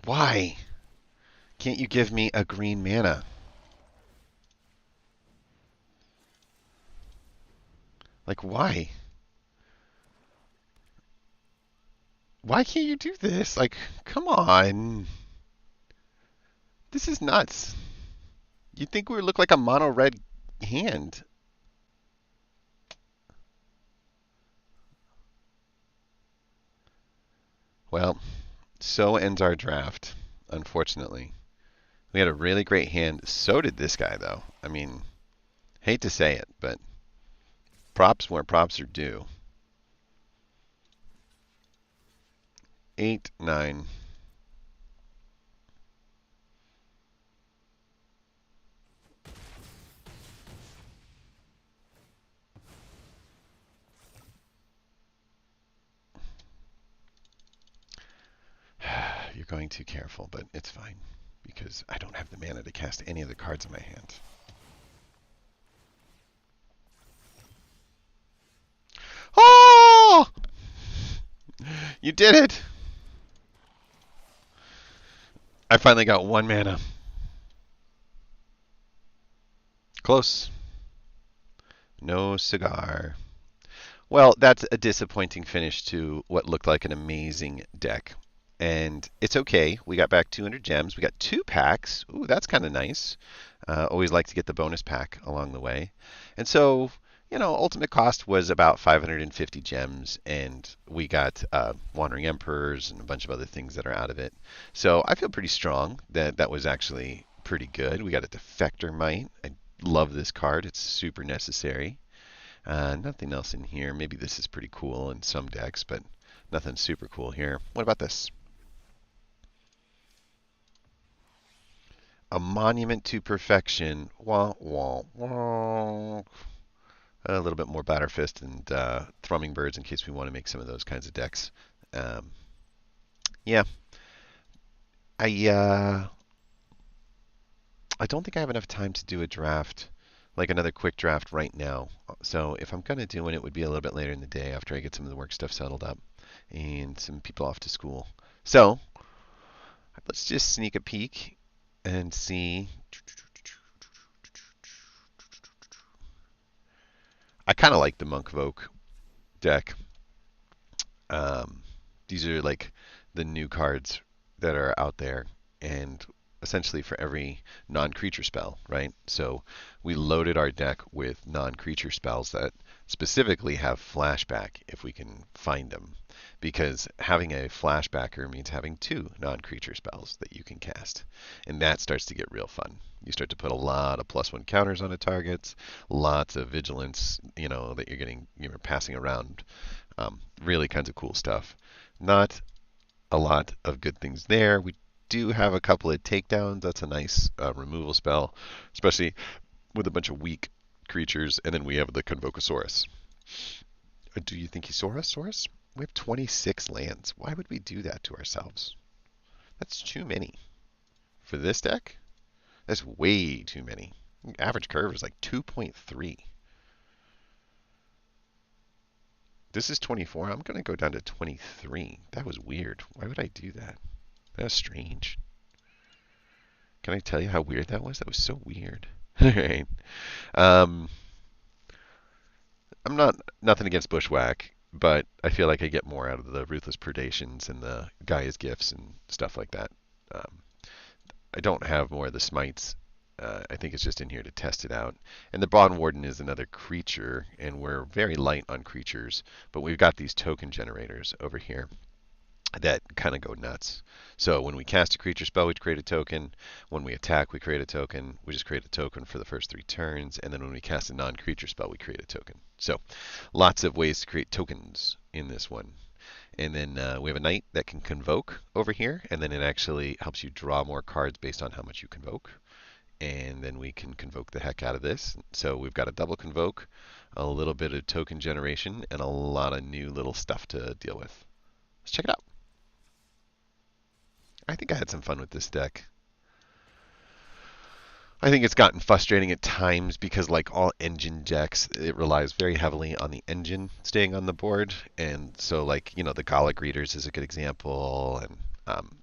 Speaker 1: Why can't you give me a green mana? Like, why? Why can't you do this? Like, come on. This is nuts. You'd think we would look like a mono red hand. Well, so ends our draft, unfortunately. We had a really great hand. So did this guy, though. I mean, hate to say it, but props where props are due. 8, 9. You're going too careful, but it's fine because I don't have the mana to cast any of the cards in my hand. Oh! You did it! I finally got 1 mana. Close. No cigar. Well, that's a disappointing finish to what looked like an amazing deck. And it's okay. We got back 200 gems. We got 2 packs. Ooh, that's kind of nice. Always like to get the bonus pack along the way. And so, ultimate cost was about 550 gems, and we got Wandering Emperors and a bunch of other things that are out of it. So I feel pretty strong that that was actually pretty good. We got a Defector Might. I love this card. It's super necessary. Nothing else in here. Maybe this is pretty cool in some decks, but nothing super cool here. What about this? A Monument to Perfection. Wah, wah, wah. A little bit more Batterfist and Thrumming Birds in case we want to make some of those kinds of decks. Um, yeah, I I don't think I have enough time to do a draft, like another quick draft right now. So if I'm gonna do one, it would be a little bit later in the day after I get some of the work stuff settled up and some people off to school. So let's just sneak a peek and see. I kind of like the Monk of Oak deck. Um, these are like the new cards that are out there, and essentially for every non-creature spell, right? So we loaded our deck with non-creature spells that specifically have flashback if we can find them. because having a flashbacker means having two non-creature spells that you can cast, and that starts to get real fun. You start to put a lot of +1 counters on the targets, lots of vigilance, that you're getting, passing around. Really kinds of cool stuff. Not a lot of good things there. We do have a couple of takedowns. That's a nice removal spell, especially with a bunch of weak creatures. And then we have the Convocasaurus. Do you think he's Saurus? We have 26 lands. Why would we do that to ourselves? That's too many. For this deck, that's way too many. Average curve is like 2.3. This is 24. I'm going to go down to 23. That was weird. Why would I do that? That was strange. Can I tell you how weird that was? That was so weird. All right. I'm nothing against Bushwhack, but I feel like I get more out of the Ruthless Predations and the Gaia's Gifts and stuff like that. I don't have more of the Smites. I think it's just in here to test it out. And the Bond Warden is another creature, and we're very light on creatures, but we've got these token generators over here that kind of go nuts. So when we cast a creature spell, we create a token. When we attack, we create a token. We just create a token for the first 3 turns. And then when we cast a non-creature spell, we create a token. So lots of ways to create tokens in this one. And then we have a knight that can convoke over here. And then it actually helps you draw more cards based on how much you convoke. And then we can convoke the heck out of this. So we've got a double convoke, a little bit of token generation, and a lot of new little stuff to deal with. Let's check it out. I think I had some fun with this deck. I think it's gotten frustrating at times because, like all engine decks, it relies very heavily on the engine staying on the board. And so, like, the Gala Greeters is a good example, and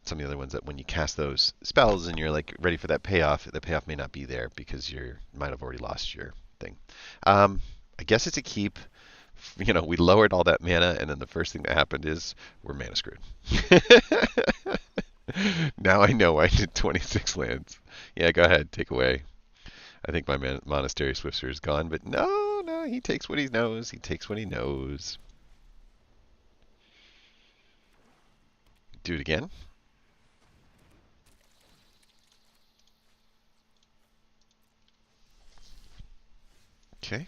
Speaker 1: some of the other ones that when you cast those spells and you're like ready for that payoff, the payoff may not be there because you might have already lost your thing. I guess it's a keep. We lowered all that mana, and then the first thing that happened is we're mana screwed. Now I know I did 26 lands. Yeah, go ahead, take away. I think my Monastery Swifter is gone, but no, he takes what he knows. He takes what he knows. Do it again. Okay.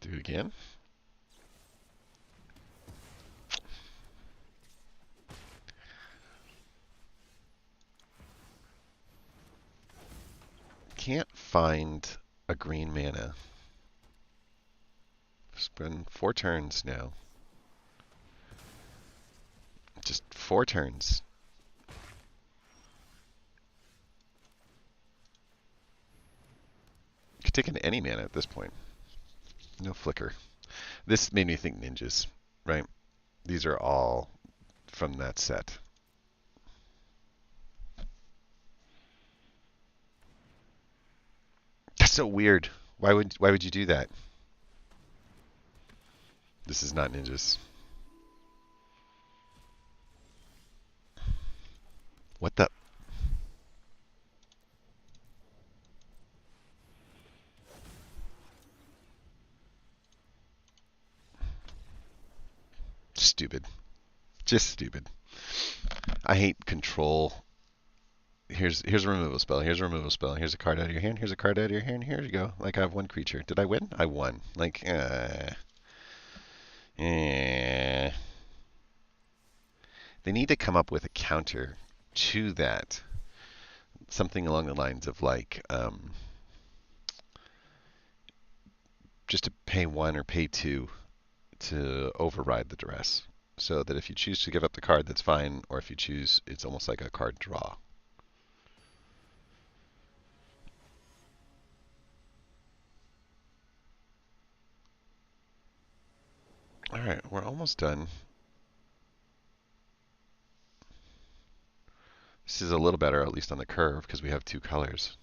Speaker 1: Do it again. Can't find a green mana. It's been 4 turns now. Just 4 turns. Could take in any mana at this point. No flicker. This made me think ninjas, right? These are all from that set. That's so weird. Why would you do that? This is not ninjas. What the? Stupid. Just stupid. I hate control. Here's a removal spell. Here's a removal spell. Here's a card out of your hand. Here's a card out of your hand. Here you go. Like I have 1 creature. Did I win? I won. Like, They need to come up with a counter to that. Something along the lines of like, just to pay 1 or pay 2 to override the duress. So that if you choose to give up the card, that's fine. Or if you choose, it's almost like a card draw. All right, we're almost done. This is a little better, at least on the curve, because we have 2 colors.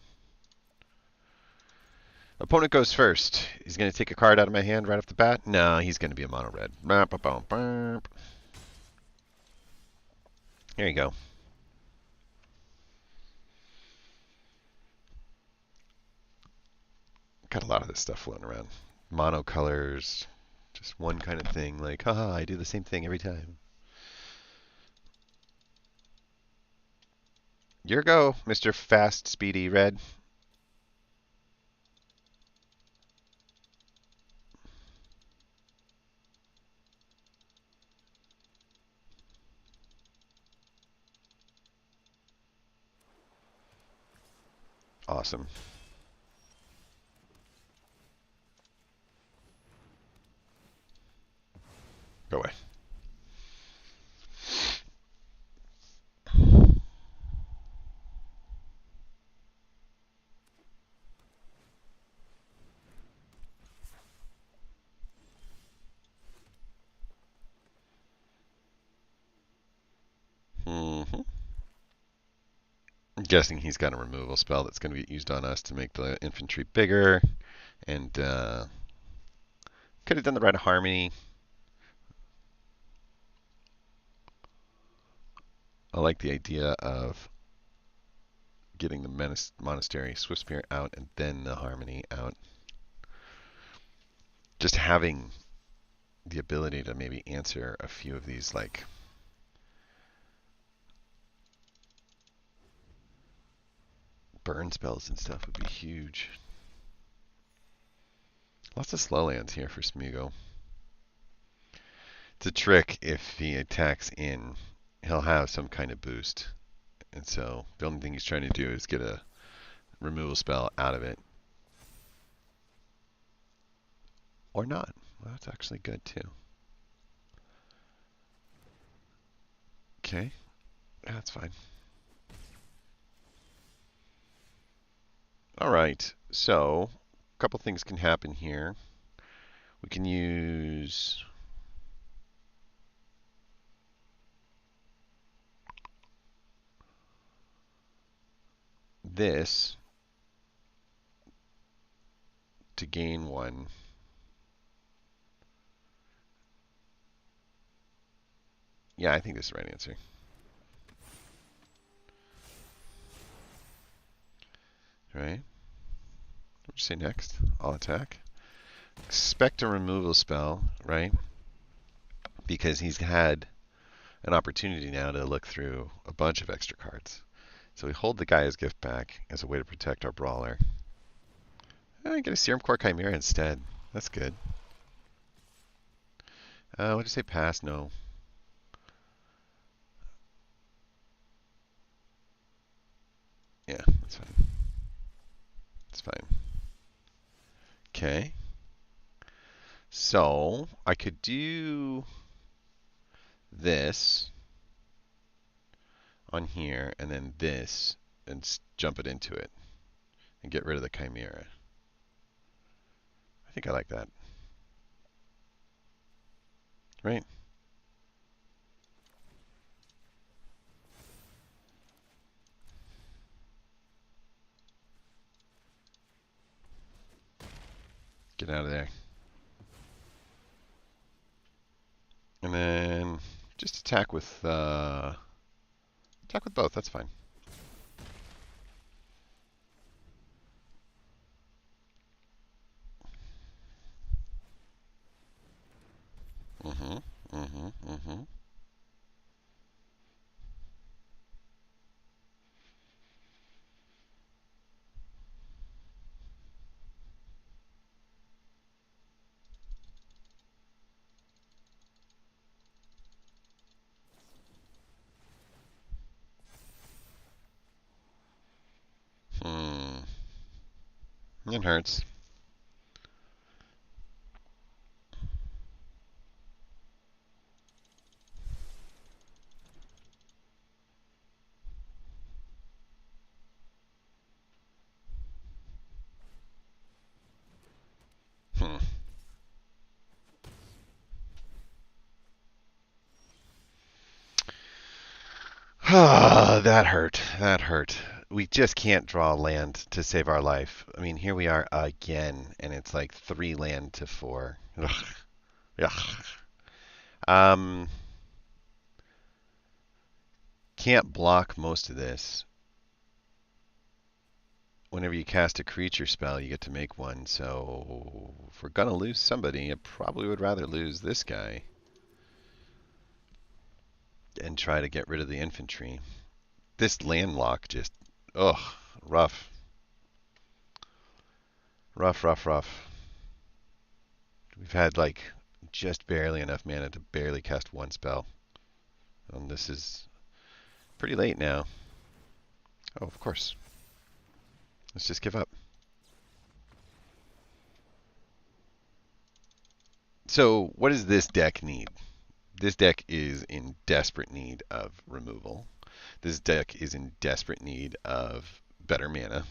Speaker 1: Opponent goes first. He's going to take a card out of my hand right off the bat. No, he's going to be a mono red. Here you go. Got a lot of this stuff floating around. Monocolors, just one kind of thing. Like, haha, I do the same thing every time. Your go, Mr. Fast, Speedy Red. Awesome. Go away. Mm-hmm. I'm guessing he's got a removal spell that's going to be used on us to make the infantry bigger. And could have done the Red Harmony. I like the idea of getting the Monastery Swift Spear out and then the Harmony out. Just having the ability to maybe answer a few of these, like, burn spells and stuff would be huge. Lots of slow lands here for Smeagol. It's a trick. If he attacks in, he'll have some kind of boost. And so the only thing he's trying to do is get a removal spell out of it. Or not. Well, that's actually good too. Okay. Yeah, that's fine. All right. So a couple things can happen here. We can use this to gain one. Yeah, I think this is the right answer. Right? What would you say next? I'll attack. Expect a removal spell, right? Because he's had an opportunity now to look through a bunch of extra cards. So we hold the Gaia's Gift back as a way to protect our brawler. I get a Serum Core Chimera instead. That's good. What did you say? Pass? No. Yeah, that's fine. That's fine. Okay. So I could do this on here and then this and jump it into it and get rid of the Chimera. I think I like that. Right? Get out of there. And then just attack with both. That's fine. Mm-hmm. Mm-hmm. Mm-hmm. Hmm. It hurts. Hmm. That hurt. That hurt. We just can't draw land to save our life. I mean, here we are again, and it's like 3 land to 4. Ugh. Ugh. Um, can't block most of this. whenever you cast a creature spell, you get to make one. So if we're gonna lose somebody, I probably would rather lose this guy and try to get rid of the infantry. This landlock just, ugh, rough. Rough, rough, rough. We've had like just barely enough mana to barely cast one spell. And this is pretty late now. Oh, of course. Let's just give up. So what does this deck need? This deck is in desperate need of removal. This deck is in desperate need of better mana.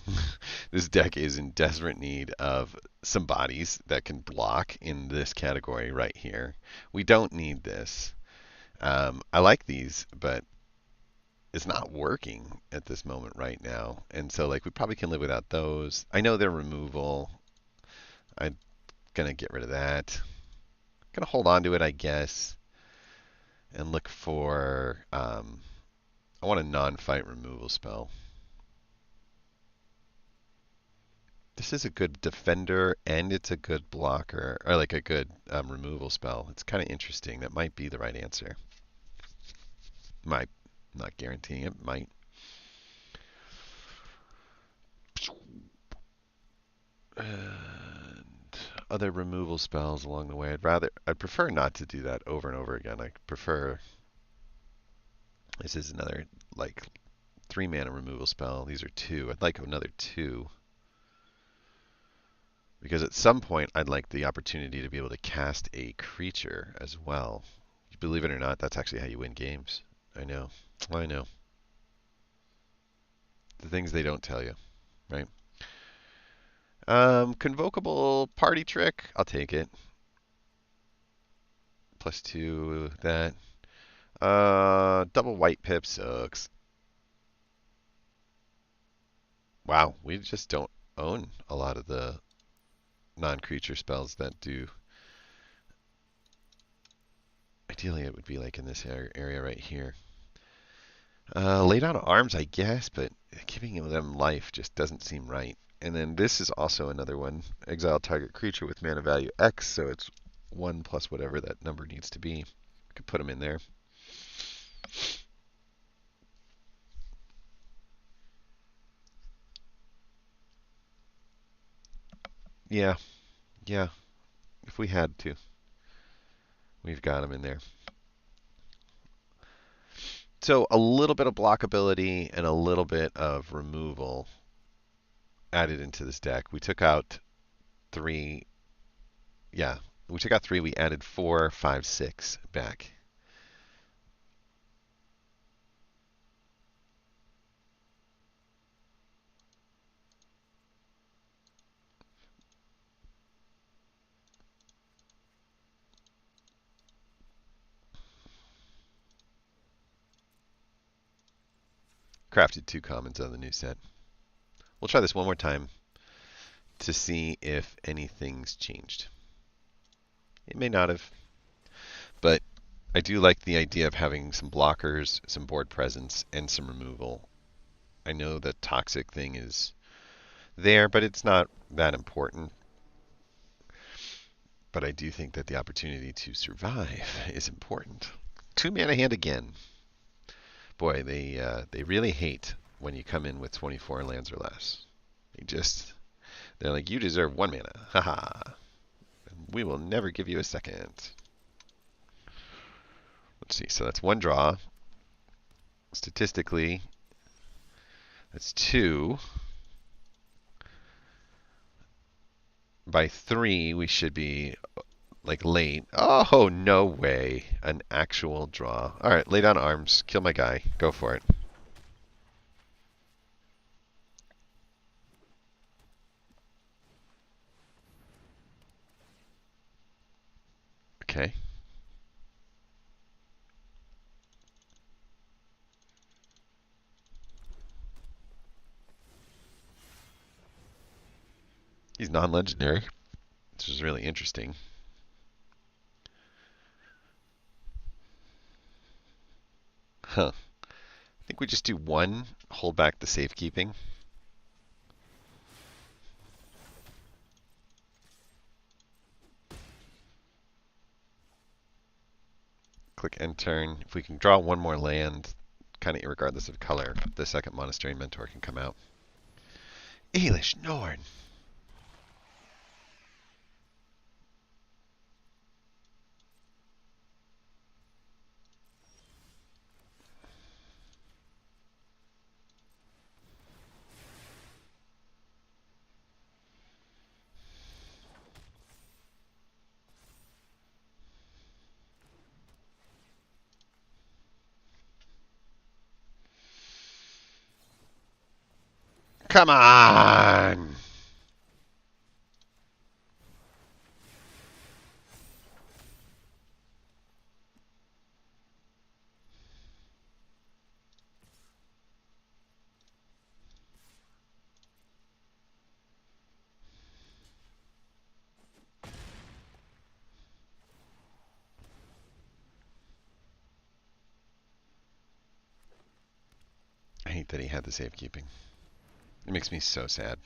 Speaker 1: This deck is in desperate need of some bodies that can block in this category right here. We don't need this. I like these, but it's not working at this moment right now. And so like we probably can live without those. I know they're removal. I'm gonna get rid of that. Gonna hold on to it, I guess, and look for I want a non-fight removal spell. This is a good defender and it's a good blocker, or like a good removal spell. It's kind of interesting. That might be the right answer. Might. Not guaranteeing it. Might. And other removal spells along the way. I'd prefer not to do that over and over again. I prefer, this is another like 3 mana removal spell. These are 2. I'd like another 2. Because at some point I'd like the opportunity to be able to cast a creature as well. Believe it or not, that's actually how you win games. I know. I know. The things they don't tell you, right? Convocable party trick. I'll take it. +2 that. Double white pip sucks. Wow, we just don't own a lot of the non-creature spells that do. Ideally, it would be like in this area right here. Lay down arms, I guess, but giving them life just doesn't seem right. And then this is also another one. Exile target creature with mana value X, so it's 1 plus whatever that number needs to be. Could put them in there. Yeah, yeah. If we had to, we've got them in there. So a little bit of blockability and a little bit of removal added into this deck. We took out 3. Yeah, we took out 3. We added 4, 5, 6 back. Crafted 2 commons on the new set. We'll try this one more time to see if anything's changed. It may not have, but I do like the idea of having some blockers, some board presence, and some removal. I know the toxic thing is there, but it's not that important. But I do think that the opportunity to survive is important. 2 mana hand again. Boy, they really hate when you come in with 24 lands or less. They're like, you deserve 1 mana. Haha. We will never give you a second. Let's see. So that's 1 draw. Statistically, that's 2. By 3, we should be like late. Oh, no way. An actual draw. All right, lay down arms. Kill my guy. Go for it. Okay. He's non-legendary, which is really interesting. Huh. I think we just do 1, hold back the safekeeping. Click end turn. If we can draw one more land, kind of irregardless of color, the second Monastery Mentor can come out. Elish Norn. Come on! I hate that he had the safekeeping. It makes me so sad.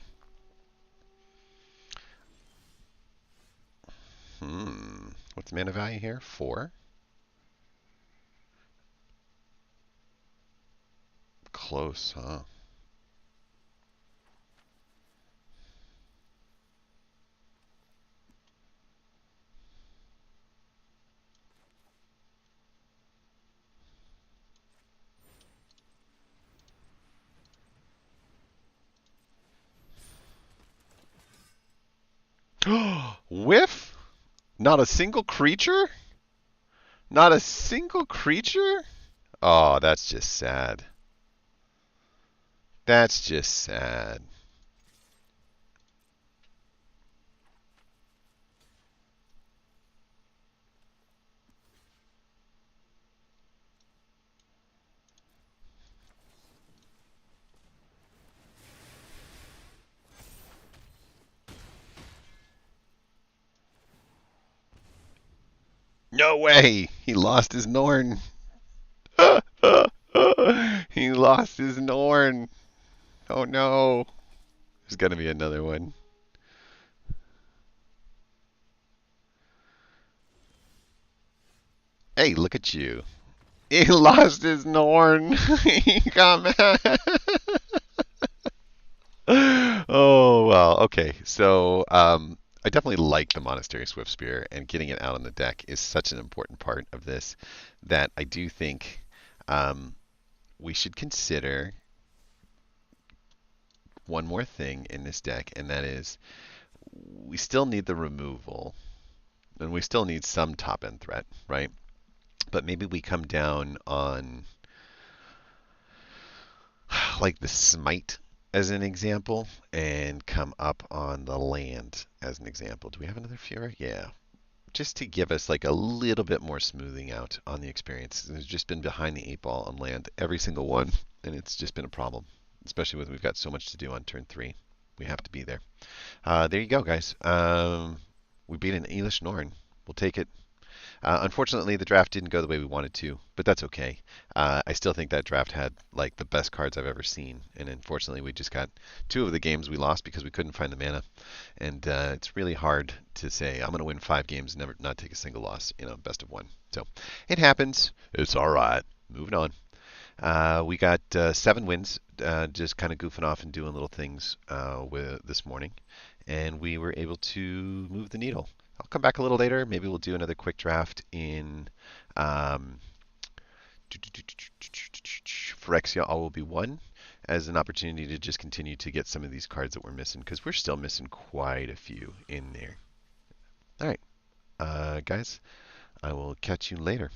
Speaker 1: What's the mana value here? 4? Close, huh? Whiff? Not a single creature? Not a single creature? Oh, that's just sad. That's just sad. No way! He lost his Norn. He lost his Norn. Oh no. There's gonna be another one. Hey, look at you. He lost his Norn. He got mad. Oh, well, okay. So, I definitely like the Monastery Swift Spear, and getting it out on the deck is such an important part of this that I do think we should consider one more thing in this deck, and that is we still need the removal, and we still need some top end threat, right? But maybe we come down on like the Smite as an example, and come up on the land as an example. Do we have another Fury? Yeah. Just to give us like a little bit more smoothing out on the experience. It's just been behind the 8 ball on land every single one, and it's just been a problem, especially when we've got so much to do on turn 3. We have to be there. There you go, guys. We beat an Elish Norn. We'll take it. Unfortunately, the draft didn't go the way we wanted to, but that's okay. I still think that draft had like the best cards I've ever seen, and unfortunately, we just got 2 of the games we lost because we couldn't find the mana, and it's really hard to say I'm going to win 5 games and never not take a single loss, best of 1. So it happens. It's all right. Moving on. We got 7 wins, just kind of goofing off and doing little things with this morning, and we were able to move the needle. I'll come back a little later. Maybe we'll do another quick draft in Phyrexia All Will Be One as an opportunity to just continue to get some of these cards that we're missing, because we're still missing quite a few in there. All right, guys, I will catch you later.